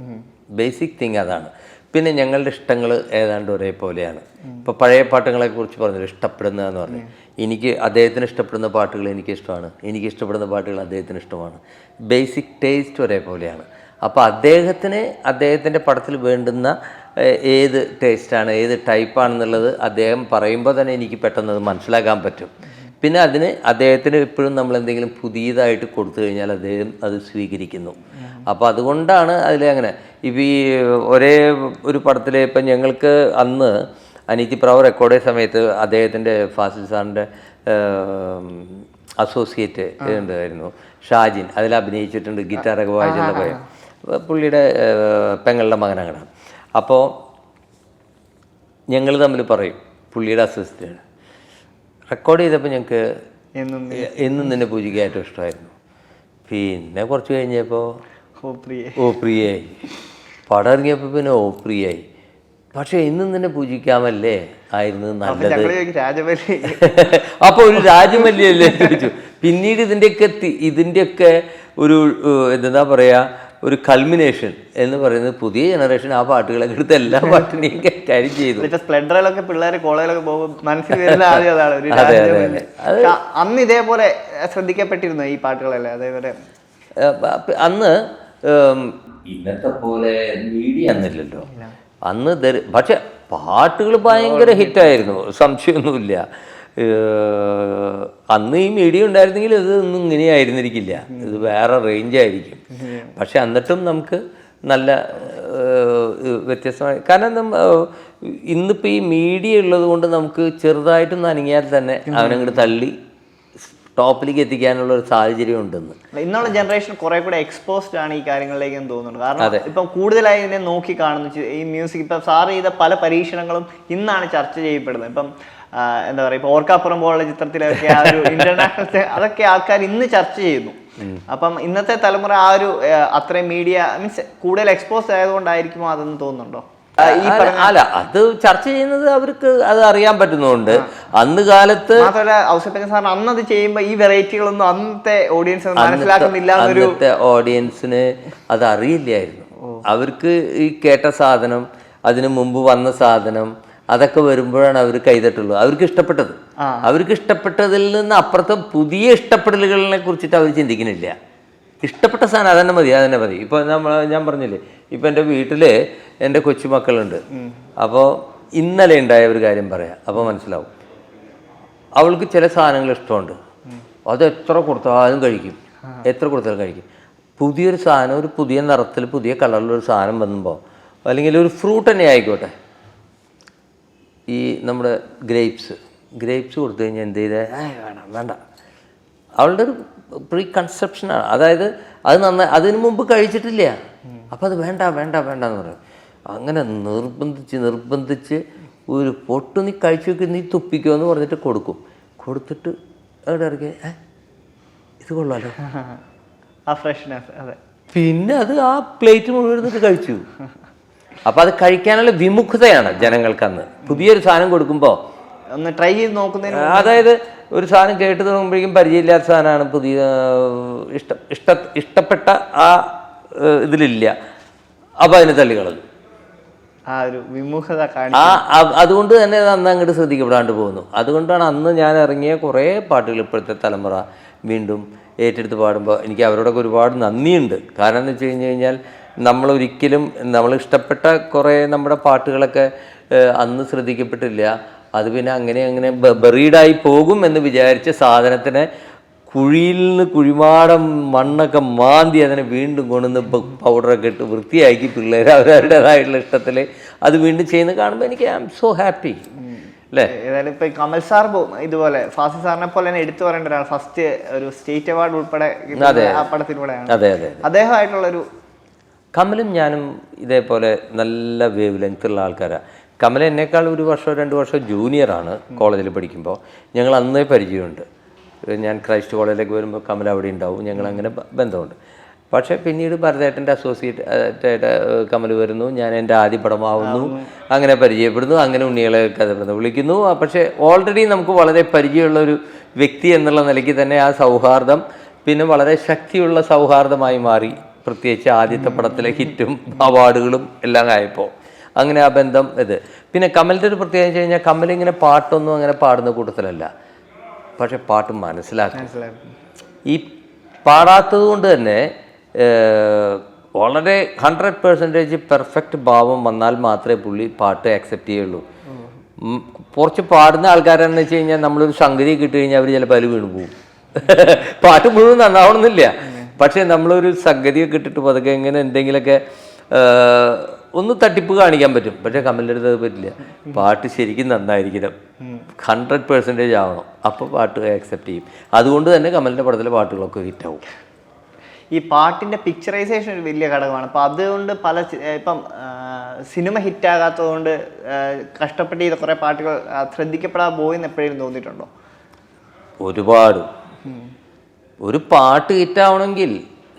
ബേസിക് തിങ് അതാണ്. പിന്നെ ഞങ്ങളുടെ ഇഷ്ടങ്ങൾ ഏതാണ്ട് ഒരേപോലെയാണ്. ഇപ്പോൾ പഴയ പാട്ടുകളെ കുറിച്ച് പറഞ്ഞു, ഇഷ്ടപ്പെടുന്നതെന്ന് പറഞ്ഞു. എനിക്ക് അദ്ദേഹത്തിന് ഇഷ്ടപ്പെടുന്ന പാട്ടുകൾ എനിക്കിഷ്ടമാണ്, എനിക്ക് ഇഷ്ടപ്പെടുന്ന പാട്ടുകൾ അദ്ദേഹത്തിന് ഇഷ്ടമാണ്. ബേസിക് ടേസ്റ്റ് ഒരേപോലെയാണ്. അപ്പോൾ അദ്ദേഹത്തിൻ്റെ പടത്തിൽ വേണ്ടുന്ന ഏത് ടേസ്റ്റാണ്, ഏത് ടൈപ്പാണെന്നുള്ളത് അദ്ദേഹം പറയുമ്പോൾ തന്നെ എനിക്ക് പെട്ടെന്ന് അത് മനസ്സിലാക്കാൻ പറ്റും. പിന്നെ അദ്ദേഹത്തിന് എപ്പോഴും നമ്മൾ എന്തെങ്കിലും പുതിയതായിട്ട് കൊടുത്തു കഴിഞ്ഞാൽ അദ്ദേഹം അത് സ്വീകരിക്കുന്നു. അപ്പോൾ അതുകൊണ്ടാണ് അങ്ങനെ. ഇപ്പോൾ ഈ ഒരേ ഒരു പടത്തിൽ ഇപ്പം ഞങ്ങൾക്ക് അന്ന് അനിയത്തി പ്രാവ് റെക്കോർഡ് ചെയ്ത സമയത്ത് അദ്ദേഹത്തിൻ്റെ ഫാസിൽ സാറിൻ്റെ അസോസിയേറ്റ് ഉണ്ടായിരുന്നു ഷാജിൻ, അതിൽ അഭിനയിച്ചിട്ടുണ്ട്, ഗിറ്റാറൊക്കെ വായിച്ചുള്ള പയ്യൻ, പുള്ളിയുടെ പെങ്ങളുടെ മകനാണ്. അപ്പോൾ ഞങ്ങൾ തമ്മിൽ പറയും, പുള്ളിയുടെ അസോസിയേറ്റ് റെക്കോർഡ് ചെയ്തപ്പോൾ ഞങ്ങൾക്ക് എന്നും നിന്നെ പൂജിക്കാൻ ഏറ്റവും ഇഷ്ടമായിരുന്നു. പിന്നെ കുറച്ച് കഴിഞ്ഞപ്പോൾ ഓ പ്രിയായി, പടം ഇറങ്ങിയപ്പോൾ പിന്നെ ഓ പ്രിയായി. പക്ഷെ എന്നും നിന്നെ പൂജിക്കാമല്ലേ ആയിരുന്നു നല്ലത്. അപ്പോൾ ഒരു രാജമല്ലിയല്ലേ ചോദിച്ചു. പിന്നീട് ഇതിൻ്റെയൊക്കെ ഒരു എന്താ പറയുക, ഒരു കൾമിനേഷൻ എന്ന് പറയുന്നത് പുതിയ ജനറേഷൻ ആ പാട്ടുകളൊക്കെ എടുത്ത് എല്ലാ പാട്ടിനെയും കാര്യം ചെയ്തു. സ്പ്ലെൻഡറിലൊക്കെ പിള്ളേർ കോളേജിലൊക്കെ പോകുമ്പോൾ മനസ്സിൽ വരുന്ന ആദ്യം അതാണ്. അന്ന് ഇതേപോലെ ശ്രദ്ധിക്കപ്പെട്ടിരുന്നു ഈ പാട്ടുകളല്ലേ? അതേപോലെ അന്ന് ഇന്നത്തെ പോലെ മീഡിയ അന്നില്ലല്ലോ അന്ന്. പക്ഷെ പാട്ടുകൾ ഭയങ്കര ഹിറ്റായിരുന്നു, സംശയമൊന്നുമില്ല. അന്ന് ഈ മീഡിയ ഉണ്ടായിരുന്നെങ്കിൽ ഇതൊന്നും ഇങ്ങനെയായിരുന്നിരിക്കില്ല, ഇത് വേറെ റേഞ്ചായിരിക്കും. പക്ഷെ എന്നിട്ടും നമുക്ക് നല്ല വ്യത്യസ്തമായി. കാരണം ഇന്നിപ്പോൾ ഈ മീഡിയ ഉള്ളത് കൊണ്ട് നമുക്ക് ചെറുതായിട്ടൊന്ന് അനങ്ങിയാൽ തന്നെ അവനങ്ങോട്ട് തള്ളി ടോപ്പിലേക്ക് എത്തിക്കാനുള്ള ഒരു സാഹചര്യം ഉണ്ടെന്ന്. ഇന്നുള്ള ജനറേഷൻ കുറെ കൂടെ എക്സ്പോസ്ഡ് ആണ് ഈ കാര്യങ്ങളിലേക്ക് എന്ന് തോന്നുന്നുണ്ട്. കാരണം ഇപ്പം കൂടുതലായി ഇതിനെ നോക്കി കാണുന്നു. ഈ മ്യൂസിക് ഇപ്പം സാറ് ചെയ്ത പല പരീക്ഷണങ്ങളും ഇന്നാണ് ചർച്ച ചെയ്യപ്പെടുന്നത്. ഇപ്പം എന്താ പറയുക, ഇപ്പൊ ഓർക്കാപ്പുറം പോലുള്ള ചിത്രത്തിലൊക്കെ ആ ഒരു ഇന്റർനാഷണൽ അതൊക്കെ ആൾക്കാർ ഇന്ന് ചർച്ച ചെയ്യുന്നു. അപ്പം ഇന്നത്തെ തലമുറ ആ ഒരു അത്രയും മീഡിയ മീൻസ് കൂടുതൽ എക്സ്പോസ്ഡ് ആയതുകൊണ്ടായിരിക്കുമോ അതെന്ന് തോന്നുന്നുണ്ടോ? അല്ല, അത് ചർച്ച ചെയ്യുന്നത് അവർക്ക് അത് അറിയാൻ പറ്റുന്നതുകൊണ്ട്. അന്ന് കാലത്ത് മാത്രമല്ല ഔസേപ്പച്ചൻ സാറിന് അന്ന് അത് ചെയ്യുമ്പോൾ ഈ വെറൈറ്റികളൊന്നും അന്നത്തെ ഓഡിയൻസ് മനസ്സിലാക്കുന്നില്ല. അന്നത്തെ ഓഡിയൻസിന് അത് അറിയില്ലായിരുന്നു. അവർക്ക് ഈ കേട്ട സാധനം, അതിനു മുമ്പ് വന്ന സാധനം, അതൊക്കെ വരുമ്പോഴാണ് അവർ കൈതട്ടുള്ളൂ. അവർക്ക് ഇഷ്ടപ്പെട്ടത്, അവർക്ക് ഇഷ്ടപ്പെട്ടതിൽ നിന്ന് അപ്പുറത്തെ പുതിയ ഇഷ്ടപ്പെടലുകളെ കുറിച്ചിട്ട് അവർ ചിന്തിക്കുന്നില്ല. ഇഷ്ടപ്പെട്ട സാധനം അതന്നെ മതി, അതന്നെ മതി. ഇപ്പോൾ ഞാൻ പറഞ്ഞില്ലേ, ഇപ്പം എൻ്റെ വീട്ടിൽ എൻ്റെ കൊച്ചുമക്കളുണ്ട്. അപ്പോൾ ഇന്നലെ ഉണ്ടായ ഒരു കാര്യം പറയാം, അപ്പോൾ മനസ്സിലാവും. അവൾക്ക് ചില സാധനങ്ങൾ ഇഷ്ടമുണ്ട്, അത് എത്ര കൊടുത്താലും കഴിക്കും, എത്ര കൊടുത്താലും കഴിക്കും. പുതിയൊരു സാധനം, ഒരു പുതിയ നിറത്തിൽ പുതിയ കളറിലൊരു സാധനം വന്നുമ്പോൾ, അല്ലെങ്കിൽ ഒരു ഫ്രൂട്ട് തന്നെ ആയിക്കോട്ടെ, ഈ നമ്മുടെ ഗ്രേപ്സ് കൊടുത്തു കഴിഞ്ഞാൽ എന്ത് ചെയ്തേ വേണ്ട, അവളുടെ ഒരു പ്രീ കൺസെപ്ഷനാണ്. അതായത് അത് നന്നായി അതിനു മുമ്പ് കഴിച്ചിട്ടില്ല, അപ്പം അത് വേണ്ട എന്ന് പറയും. അങ്ങനെ നിർബന്ധിച്ച് ഒരു പൊട്ട് നീ കഴിച്ചു വെക്കും, നീ തുപ്പിക്കോ എന്ന് പറഞ്ഞിട്ട് കൊടുത്തിട്ട് അവിടെ ഇറക്കി ഇത് കൊള്ളാലോ, പിന്നെ അത് ആ പ്ലേറ്റ് മുഴുവൻ എടുത്തിട്ട് കഴിച്ചു. അപ്പം അത് കഴിക്കാനുള്ള വിമുഖതയാണ് ജനങ്ങൾക്കന്ന്. പുതിയൊരു സാധനം കൊടുക്കുമ്പോൾ ഒന്ന് ട്രൈ ചെയ്ത് നോക്കുന്നതിന്, അതായത് ഒരു സാധനം കേട്ട് തുടങ്ങുമ്പോഴേക്കും പരിചയമില്ലാത്ത സാധനമാണ്, പുതിയ ഇഷ്ടപ്പെട്ട ആ ഇതിലില്ല, അപ്പം അതിനെ തള്ളിക്കളഞ്ഞു. ആ ഒരു വിമുഖത അതുകൊണ്ട് തന്നെ അന്ന് അങ്ങോട്ട് ശ്രദ്ധിക്കപ്പെടാണ്ട് പോകുന്നു. അതുകൊണ്ടാണ് അന്ന് ഞാൻ ഇറങ്ങിയ കുറേ പാട്ടുകൾ ഇപ്പോഴത്തെ തലമുറ വീണ്ടും ഏറ്റെടുത്ത് പാടുമ്പോൾ എനിക്ക് അവരോടൊക്കെ ഒരുപാട് നന്ദിയുണ്ട്. കാരണം എന്ന് വെച്ച് കഴിഞ്ഞാൽ നമ്മളൊരിക്കലും നമ്മൾ ഇഷ്ടപ്പെട്ട കുറേ നമ്മുടെ പാട്ടുകളൊക്കെ അന്ന് ശ്രദ്ധിക്കപ്പെട്ടില്ല. അത് പിന്നെ അങ്ങനെ ബറീഡായി പോകും എന്ന് വിചാരിച്ച സാധനത്തിനെ കുഴിയിൽ നിന്ന് കുഴിമാടം മണ്ണൊക്കെ മാന്തി അതിനെ വീണ്ടും കൊണ്ടുവന്ന് പൗഡറൊക്കെ ഇട്ട് വൃത്തിയാക്കി പിള്ളേർ അവരവരുടേതായിട്ടുള്ള ഇഷ്ടത്തിൽ അത് വീണ്ടും ചെയ്യുന്നത് കാണുമ്പോൾ എനിക്ക് ഐ ആം സോ ഹാപ്പി. അല്ലേ? ഏതായാലും ഇപ്പൊ കമൽ സാർ ഇതുപോലെ ഫാസിൽ സാറിനെ പോലെ തന്നെ എടുത്തു പറയേണ്ട ഒരാൾ, ഫസ്റ്റ് ഒരു സ്റ്റേറ്റ് അവാർഡ് ഉൾപ്പെടെ ആ പടത്തിലൂടെയാണ്. അതെ അദ്ദേഹമായിട്ടുള്ളൊരു കമലും ഞാനും ഇതേപോലെ നല്ല വേവ് ലെങ്ത്തുള്ള ആൾക്കാരാണ്. കമൽ എന്നേക്കാൾ 1 വർഷമോ 2 വർഷമോ ജൂനിയറാണ് കോളേജിൽ പഠിക്കുമ്പോൾ. ഞങ്ങൾ അന്നേ പരിചയമുണ്ട്. ഞാൻ ക്രൈസ്റ്റ് കോളേജിലേക്ക് വരുമ്പോൾ കമൽ അവിടെ ഉണ്ടാവും, ഞങ്ങളങ്ങനെ ബന്ധമുണ്ട്. പക്ഷേ പിന്നീട് ഭരതേട്ടൻ്റെ അസോസിയേറ്റായിട്ട് കമൽ വരുന്നു, ഞാൻ എൻ്റെ ആദ്യ പടമാവുന്നു, അങ്ങനെ പരിചയപ്പെടുന്നു, അങ്ങനെ ഉണ്ണികളെ കഥ വിളിക്കുന്നു. പക്ഷേ ഓൾറെഡി നമുക്ക് വളരെ പരിചയമുള്ള ഒരു വ്യക്തി എന്നുള്ള നിലയ്ക്ക് തന്നെ ആ സൗഹാർദ്ദം പിന്നെ വളരെ ശക്തിയുള്ള സൗഹാർദ്ദമായി മാറി. പ്രത്യേകിച്ച് ആദ്യത്തെ പടത്തിലെ ഹിറ്റും അവാർഡുകളും എല്ലാം ആയപ്പോൾ അങ്ങനെ ആ ബന്ധം ഇത്. പിന്നെ കമലിൻ്റെ ഒരു പ്രത്യേകത വെച്ച് കഴിഞ്ഞാൽ കമലിങ്ങനെ പാട്ടൊന്നും അങ്ങനെ പാടുന്ന കൂട്ടത്തിലല്ല, പക്ഷെ പാട്ട് മനസ്സിലാക്കും. ഈ പാടാത്തത് കൊണ്ട് തന്നെ വളരെ 100% പെർഫെക്റ്റ് ഭാവം വന്നാൽ മാത്രമേ പുള്ളി പാട്ട് ആക്സെപ്റ്റ് ചെയ്യുള്ളൂ. കുറച്ച് പാടുന്ന ആൾക്കാരെന്ന് വെച്ച് കഴിഞ്ഞാൽ നമ്മളൊരു സംഗതി കിട്ടി കഴിഞ്ഞാൽ അവർ ചിലപ്പോൾ അതിൽ വീണ് പോകും. പാട്ട് മുഴുവൻ നന്നാവണമെന്നില്ല, പക്ഷേ നമ്മളൊരു സംഗതിയൊക്കെ ഇട്ടിട്ട് പതുക്കെ ഇങ്ങനെ എന്തെങ്കിലുമൊക്കെ ഒന്ന് തട്ടിപ്പ് കാണിക്കാൻ പറ്റും. പക്ഷേ കമലിൻ്റെ അടുത്ത് അത് പറ്റില്ല. പാട്ട് ശരിക്കും നന്നായിരിക്കണം, 100% ആവണം, അപ്പോൾ പാട്ട് ആക്സെപ്റ്റ് ചെയ്യും. അതുകൊണ്ട് തന്നെ കമലിൻ്റെ പടത്തിലെ പാട്ടുകളൊക്കെ ഹിറ്റാവും. ഈ പാട്ടിൻ്റെ പിക്ചറൈസേഷൻ ഒരു വലിയ ഘടകമാണ്. അപ്പം അതുകൊണ്ട് ഇപ്പം സിനിമ ഹിറ്റാകാത്തത് കൊണ്ട് കഷ്ടപ്പെട്ട് ചെയ്ത കുറേ പാട്ടുകൾ ശ്രദ്ധിക്കപ്പെടാതെ പോയെന്ന് എപ്പോഴും തോന്നിയിട്ടുണ്ടോ? ഒരുപാട്. ഒരു പാട്ട് ഹിറ്റാവണമെങ്കിൽ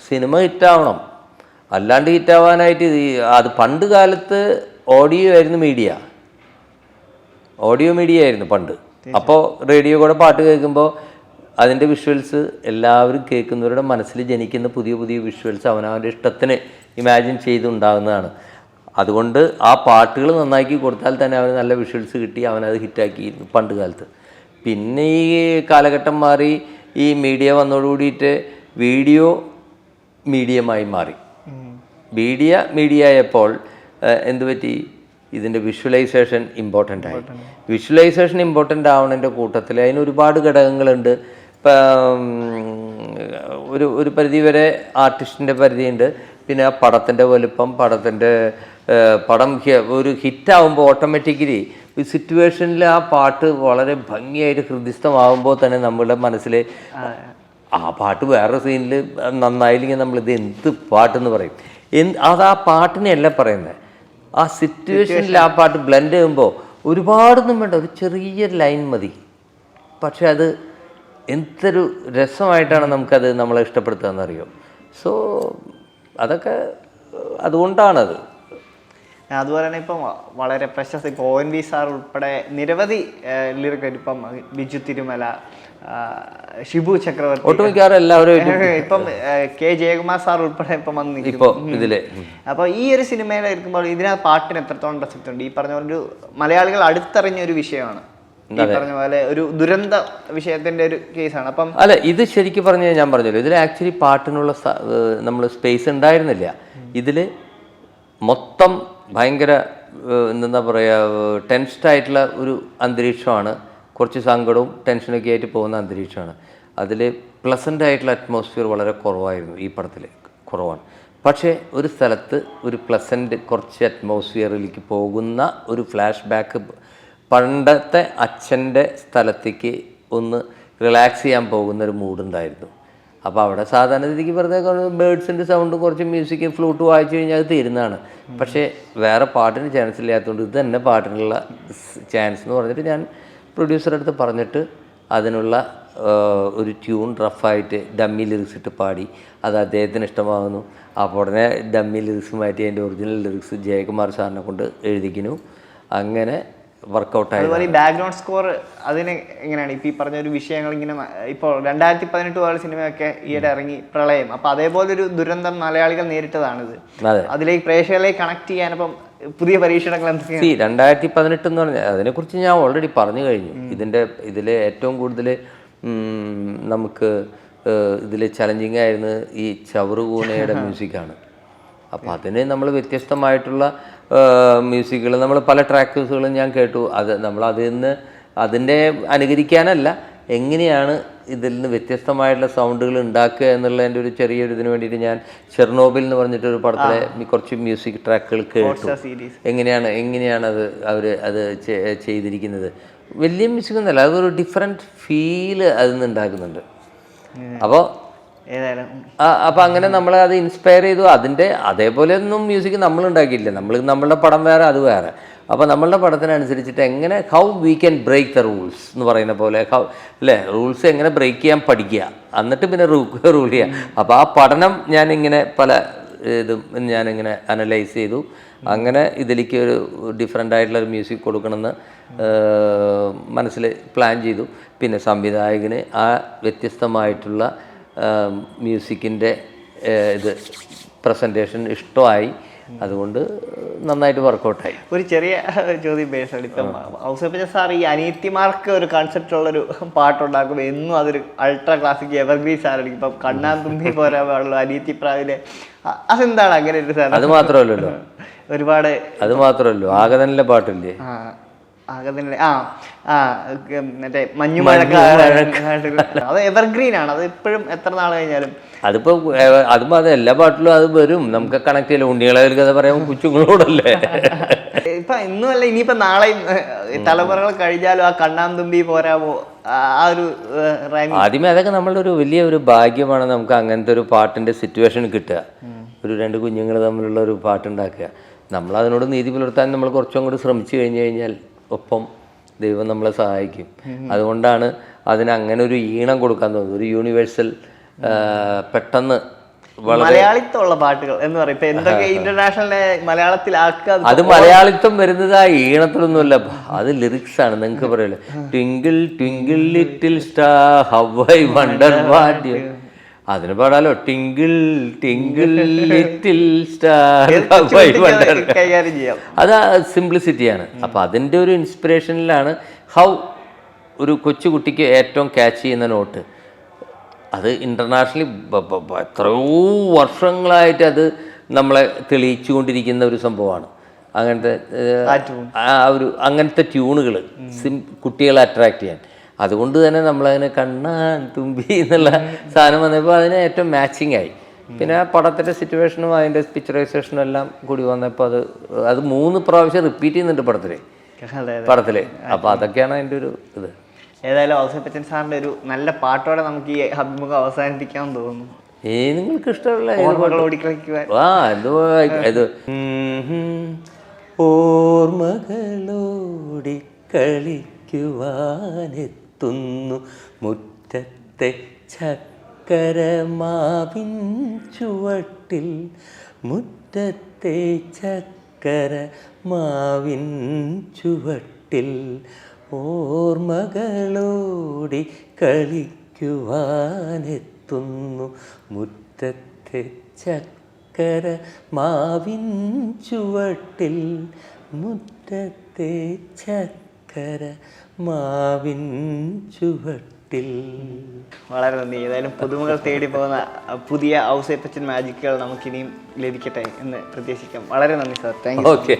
സിനിമ ഹിറ്റാവണം, അല്ലാണ്ട് ഹിറ്റാവാനായിട്ട് അത് പണ്ട് കാലത്ത് ഓഡിയോ മീഡിയ ആയിരുന്നു പണ്ട്. അപ്പോൾ റേഡിയോ കൂടെ പാട്ട് കേൾക്കുമ്പോൾ അതിൻ്റെ വിഷ്വൽസ് എല്ലാവരും കേൾക്കുന്നവരുടെ മനസ്സിൽ ജനിക്കുന്ന പുതിയ വിഷ്വൽസ് അവനവൻ്റെ ഇഷ്ടത്തിന് ഇമാജിൻ ചെയ്തുണ്ടാകുന്നതാണ്. അതുകൊണ്ട് ആ പാട്ടുകൾ നന്നാക്കി കൊടുത്താൽ തന്നെ അവന് നല്ല വിഷ്വൽസ് കിട്ടി, അവനത് ഹിറ്റാക്കിയിരുന്നു പണ്ട് കാലത്ത്. പിന്നെ ഈ കാലഘട്ടം മാറി, ഈ മീഡിയ വന്നതോടുകൂടിയിട്ട് വീഡിയോ മീഡിയമായി മാറി. മീഡിയ ആയപ്പോൾ എന്ത് പറ്റി? ഇതിൻ്റെ വിഷ്വലൈസേഷൻ ഇമ്പോർട്ടൻ്റ് ആയി. വിഷ്വലൈസേഷൻ ഇമ്പോർട്ടൻ്റ് ആവുന്നതിൻ്റെ കൂട്ടത്തിൽ അതിന് ഒരുപാട് ഘടകങ്ങളുണ്ട്. ഇപ്പം ഒരു പരിധി വരെ ആർട്ടിസ്റ്റിൻ്റെ പരിധിയുണ്ട്. പിന്നെ ആ പടത്തിൻ്റെ വലുപ്പം, പടത്തിൻ്റെ പടം ഒരു ഹിറ്റാവുമ്പോൾ ഓട്ടോമാറ്റിക്കലി ഈ സിറ്റുവേഷനിൽ ആ പാട്ട് വളരെ ഭംഗിയായിട്ട് ഹൃദിസ്ഥമാകുമ്പോൾ തന്നെ നമ്മുടെ മനസ്സിൽ ആ പാട്ട് വേറെ സീനിൽ നന്നായില്ലെങ്കിൽ നമ്മളിത് എന്ത് പാട്ടെന്ന് പറയും. അത് ആ പാട്ടിനെയല്ല പറയുന്നത്, ആ സിറ്റുവേഷനിൽ ആ പാട്ട് ബ്ലെൻഡ് ചെയ്യുമ്പോൾ ഒരുപാടൊന്നും വേണ്ട, ഒരു ചെറിയ ലൈൻ മതി, പക്ഷെ അത് എന്തൊരു രസമായിട്ടാണ് നമുക്കത് നമ്മളെ ഇഷ്ടപ്പെടുത്തുകയെന്നറിയോ. സോ അതൊക്കെ അതുകൊണ്ടാണത്. അതുപോലെ തന്നെ ഇപ്പം വളരെ പ്രശസ്ത ഇപ്പോൾ ONV സാർ ഉൾപ്പെടെ നിരവധി ലിറിക്കൽ, ഇപ്പം ബിജു തിരുമല, ഷിബു ചക്രവർത്തി, ഒട്ടുമിക്കാറും എല്ലാവരും ഇപ്പം K ജയകുമാർ സാർ ഉൾപ്പെടെ ഇപ്പം വന്ന് ഇപ്പോൾ ഇതില്. അപ്പോൾ ഈ ഒരു സിനിമയിലായിരിക്കുമ്പോൾ ഇതിനകത്ത് പാട്ടിന് എത്രത്തോളം പ്രസക്തി ഉണ്ട്? ഈ പറഞ്ഞ പോലെ ഒരു മലയാളികൾ അടുത്തറിഞ്ഞ ഒരു വിഷയമാണ്, ഈ പറഞ്ഞ പോലെ ഒരു ദുരന്ത വിഷയത്തിന്റെ ഒരു കേസാണ്. അപ്പം അല്ല, ഇത് ശരിക്കും പറഞ്ഞാൽ ഞാൻ പറഞ്ഞല്ലോ, ഇതിൽ ആക്ച്വലി പാട്ടിനുള്ള നമ്മൾ സ്പേസ് ഉണ്ടായിരുന്നില്ല. ഇതിൽ മൊത്തം ഭയങ്കര എന്താ പറയുക, ടെൻസ്ഡ് ആയിട്ടുള്ള ഒരു അന്തരീക്ഷമാണ്, കുറച്ച് സങ്കടവും ടെൻഷനൊക്കെ ആയിട്ട് പോകുന്ന അന്തരീക്ഷമാണ്. അതിൽ പ്ലസൻ്റ് ആയിട്ടുള്ള അറ്റ്മോസ്ഫിയർ വളരെ കുറവായിരുന്നു, ഈ പടത്തിൽ കുറവാണ്. പക്ഷേ ഒരു സ്ഥലത്ത് ഒരു പ്ലസൻ്റ് കുറച്ച് അറ്റ്മോസ്ഫിയറിലേക്ക് പോകുന്ന ഒരു ഫ്ലാഷ് ബാക്ക്, പണ്ടത്തെ അച്ഛൻ്റെ സ്ഥലത്തേക്ക് ഒന്ന് റിലാക്സ് ചെയ്യാൻ പോകുന്ന ഒരു മൂഡുണ്ടായിരുന്നു. അപ്പോൾ അവിടെ സാധാരണ രീതിക്ക് വെറുതെ ബേഡ്സിൻ്റെ സൗണ്ടും കുറച്ച് മ്യൂസിക് ഫ്ലൂട്ട് വായിച്ചു കഴിഞ്ഞാൽ അത് തീരുന്നതാണ്. പക്ഷേ വേറെ പാട്ടിന് ചാൻസ് ഇല്ലാത്തതുകൊണ്ട് ഇത് തന്നെ പാട്ടിനുള്ള ചാൻസ് എന്ന് പറഞ്ഞിട്ട് ഞാൻ പ്രൊഡ്യൂസറുടെ അടുത്ത് പറഞ്ഞിട്ട് അതിനുള്ള ഒരു ട്യൂൺ റഫായിട്ട് ഡമ്മി ലിറിക്സ് ഇട്ട് പാടി. അത് അദ്ദേഹത്തിന് ഇഷ്ടമാകുന്നു. അപ്പോൾ ഉടനെ ഡമ്മി ലിറിക്സ് മാറ്റി അതിൻ്റെ ഒറിജിനൽ ലിറിക്സ് ജയകുമാർ സാറിനെ കൊണ്ട് എഴുതിക്കുന്നു. അങ്ങനെ വർക്കൗട്ടായി. അതുപോലെ ഈ ബാക്ക്ഗ്രൗണ്ട് സ്കോർ അതിന് എങ്ങനെയാണ്? ഇപ്പം ഈ പറഞ്ഞ ഒരു വിഷയങ്ങൾ ഇങ്ങനെ ഇപ്പോൾ 2018 പോലുള്ള സിനിമയൊക്കെ ഈയിടെ ഇറങ്ങി, പ്രളയം. അപ്പം അതേപോലെ ഒരു ദുരന്തം മലയാളികൾ നേരിട്ടതാണിത്. അതിലേക്ക് പ്രേക്ഷകരിലേക്ക് കണക്ട് ചെയ്യാൻ അപ്പം പുതിയ പരീക്ഷണങ്ങൾ എന്തൊക്കെയാണ്? 2018 എന്ന് പറഞ്ഞാൽ അതിനെക്കുറിച്ച് ഞാൻ ഓൾറെഡി പറഞ്ഞു കഴിഞ്ഞു. ഇതിലെ ഏറ്റവും കൂടുതൽ നമുക്ക് ഇതിൽ ചലഞ്ചിങ് ആയിരുന്നു ഈ ചവറുകൂനയുടെ മ്യൂസിക്കാണ്. അപ്പോൾ അതിന് നമ്മൾ വ്യത്യസ്തമായിട്ടുള്ള മ്യൂസിക്കുകൾ, നമ്മൾ പല ട്രാക്സുകളും ഞാൻ കേട്ടു. അത് നമ്മൾ അതിൻ്റെ അനുകരിക്കാനല്ല, എങ്ങനെയാണ് ഇതിൽ നിന്ന് വ്യത്യസ്തമായിട്ടുള്ള സൗണ്ടുകൾ ഉണ്ടാക്കുക എന്നുള്ളതിൻ്റെ ഒരു ചെറിയൊരു ഇതിന് വേണ്ടിയിട്ട് ഞാൻ ചെർണോബിൽ എന്ന് പറഞ്ഞിട്ടൊരു പടത്തിലെ കുറച്ച് മ്യൂസിക് ട്രാക്കുകൾ കേട്ടു. എങ്ങനെയാണ് അത് ചെയ്തിരിക്കുന്നത്. വലിയ മ്യൂസിക് ഒന്നുമല്ല, അതൊരു ഡിഫറെൻറ്റ് ഫീല് അതിൽ നിന്ന് ഉണ്ടാക്കുന്നുണ്ട്. അപ്പോൾ അങ്ങനെ നമ്മൾ അത് ഇൻസ്പയർ ചെയ്തു. അതിൻ്റെ അതേപോലെ ഒന്നും മ്യൂസിക് നമ്മൾ ഉണ്ടാക്കിയില്ല. നമ്മളുടെ പടം വേറെ, അത് വേറെ. അപ്പോൾ നമ്മളുടെ പടത്തിനനുസരിച്ചിട്ട് എങ്ങനെ how we can break the rules എന്ന് പറയുന്ന പോലെ, റൂൾസ് എങ്ങനെ ബ്രേക്ക് ചെയ്യാൻ പഠിക്കുക, എന്നിട്ട് പിന്നെ റൂൾ ചെയ്യുക. അപ്പോൾ ആ പഠനം ഞാനിങ്ങനെ പല ഇതും ഞാനിങ്ങനെ അനലൈസ് ചെയ്തു. അങ്ങനെ ഇതിലേക്ക് ഒരു ഡിഫറെൻ്റ് ആയിട്ടുള്ള ഒരു മ്യൂസിക് കൊടുക്കണമെന്ന് മനസ്സിൽ പ്ലാൻ ചെയ്തു. പിന്നെ സംവിധായകന് ആ വ്യത്യസ്തമായിട്ടുള്ള മ്യൂസിക്കിൻ്റെ ഇത് പ്രസൻറ്റേഷൻ ഇഷ്ടമായി. അതുകൊണ്ട് നന്നായിട്ട് വർക്കൗട്ടായി. ഒരു ചെറിയ ചോദ്യം ബേസാണ്. ഇപ്പം ഔസേപ്പച്ചൻ സാർ ഈ അനിയത്തിമാർക്ക് ഒരു കൺസെപ്റ്റ് ഉള്ളൊരു പാട്ടുണ്ടാക്കുമ്പോൾ എന്നും അതൊരു അൾട്രാ ക്ലാസിക് എവർഗ്രീൻ സാറായിരിക്കും. ഇപ്പം കണ്ണാൻ തുമ്പി പോരാ പാടുള്ളൂ, അനിയത്തി പ്രാവിലെ, അതെന്താണ് അങ്ങനെ ഒരു സാർ? അത് മാത്രമല്ലല്ലോ, ഒരുപാട് അത് മാത്രമല്ലോ, ആകതനിലെ പാട്ടില്ലേ, മറ്റേ മഞ്ഞുമഴക്കാട്, അത് എവർഗ്രീൻ ആണ്. അത് ഇപ്പോഴും എത്ര നാൾ കഴിഞ്ഞാലും അതിപ്പോ അതും അത് എല്ലാ പാട്ടിലും അത് വരും. നമുക്ക് കണക്ട് ചെയ്യില്ല. ഉണ്ണികളെ കഥ പറയാൻ കൊച്ചുങ്ങളോടല്ലേ. ഇപ്പൊ ഇന്നുമല്ല, ഇനിയിപ്പോ നാളെയും തലമുറകൾ കഴിഞ്ഞാലും ആ കണ്ണാൻ തുമ്പി പോരാമോ ആ ഒരു ആദ്യമേ അതൊക്കെ നമ്മളുടെ ഒരു വലിയ ഒരു ഭാഗ്യമാണ്. നമുക്ക് അങ്ങനത്തെ ഒരു പാട്ടിന്റെ സിറ്റുവേഷൻ കിട്ടുക, ഒരു രണ്ട് കുഞ്ഞുങ്ങൾ തമ്മിലുള്ള ഒരു പാട്ടുണ്ടാക്കുക. നമ്മൾ അതിനോട് നീതി പുലർത്താൻ നമ്മൾ കുറച്ചും കൂടി ശ്രമിച്ചു കഴിഞ്ഞാൽ ഒപ്പം ദൈവം നമ്മളെ സഹായിക്കും. അതുകൊണ്ടാണ് അതിന് അങ്ങനെ ഒരു ഈണം കൊടുക്കാൻ തോന്നുന്നത്. ഒരു യൂണിവേഴ്സൽ പെട്ടെന്ന് മലയാളിത്തമുള്ള പാട്ടുകൾ എന്ന് പറയും. ഇപ്പൊ എന്തൊക്കെ ഇന്റർനാഷണലിനെ മലയാളത്തിലാക്കുക, അത് മലയാളിത്തം വരുന്നത് ആ ഈണത്തിലൊന്നുമല്ല, അത് ലിറിക്സ് ആണ്. നിങ്ങൾക്ക് പറയല്ലേ, twinkle twinkle little star how I wonder what you, അതിന് പാടാലോ, tinkle tinkle little star how I wonder. കൈകാര്യം ചെയ്യാം. അത് സിംപ്ലിസിറ്റിയാണ്. അപ്പോൾ അതിൻ്റെ ഒരു ഇൻസ്പിറേഷനിലാണ് ഹൗ ഒരു കൊച്ചുകുട്ടിക്ക് ഏറ്റവും ക്യാച്ച് ചെയ്യുന്ന നോട്ട്. അത് ഇൻ്റർനാഷണലി എത്രയോ വർഷങ്ങളായിട്ട് അത് നമ്മളെ തെളിയിച്ചു കൊണ്ടിരിക്കുന്ന ഒരു സംഭവമാണ്. അങ്ങനത്തെ അങ്ങനത്തെ ട്യൂണുകൾ കുട്ടികളെ അട്രാക്ട് ചെയ്യാൻ. അതുകൊണ്ട് തന്നെ നമ്മളതിനെ കണ്ണാൻ തുമ്പി എന്നുള്ള സാധനം വന്നപ്പോൾ അതിന് ഏറ്റവും മാച്ചിങ് ആയി. പിന്നെ ആ പടത്തിൻ്റെ സിറ്റുവേഷനും അതിൻ്റെ പിക്ചറൈസേഷനും എല്ലാം കൂടി വന്നപ്പോൾ അത് 3 പ്രാവശ്യം റിപ്പീറ്റ് ചെയ്യുന്നുണ്ട് പടത്തിൽ. അപ്പോൾ അതൊക്കെയാണ് അതിൻ്റെ ഒരു ഇത്. ഏതായാലും ഔസേപ്പച്ചൻ സാറിൻ്റെ ഒരു നല്ല പാട്ടോടെ നമുക്ക് ഈ അഭിമുഖം അവസാനിപ്പിക്കാമെന്ന് തോന്നുന്നു. നിങ്ങൾക്ക് ഇഷ്ടമുള്ള എന്തോ ഇത് ഓർമ്മകളോടിക്കളിക്കുവാനെത്തുന്നു മുറ്റത്തെ ചക്കരമാവിൻ ചുവട്ടിൽ, മുറ്റത്തെ ചക്കരമാവിൻ ചുവട്ടിൽ ഓർമ്മകളോടി കളിക്കുവാനെത്തുന്നു മുറ്റത്തെ ചക്കരമാവിൻ ചുവട്ടിൽ, മുറ്റത്തെ ചക്കരമാവിൻ ചുവട്ടിൽ. വളരെ നന്ദി. ഏതായാലും പുതുമകൾ തേടി പോകുന്ന പുതിയ ഔസേപ്പച്ചൻ മാജിക്കുകൾ നമുക്കിനിയും ലഭിക്കട്ടെ എന്ന് പ്രതീക്ഷിക്കാം. വളരെ നന്ദി സാർ. Thank you. ഓക്കെ.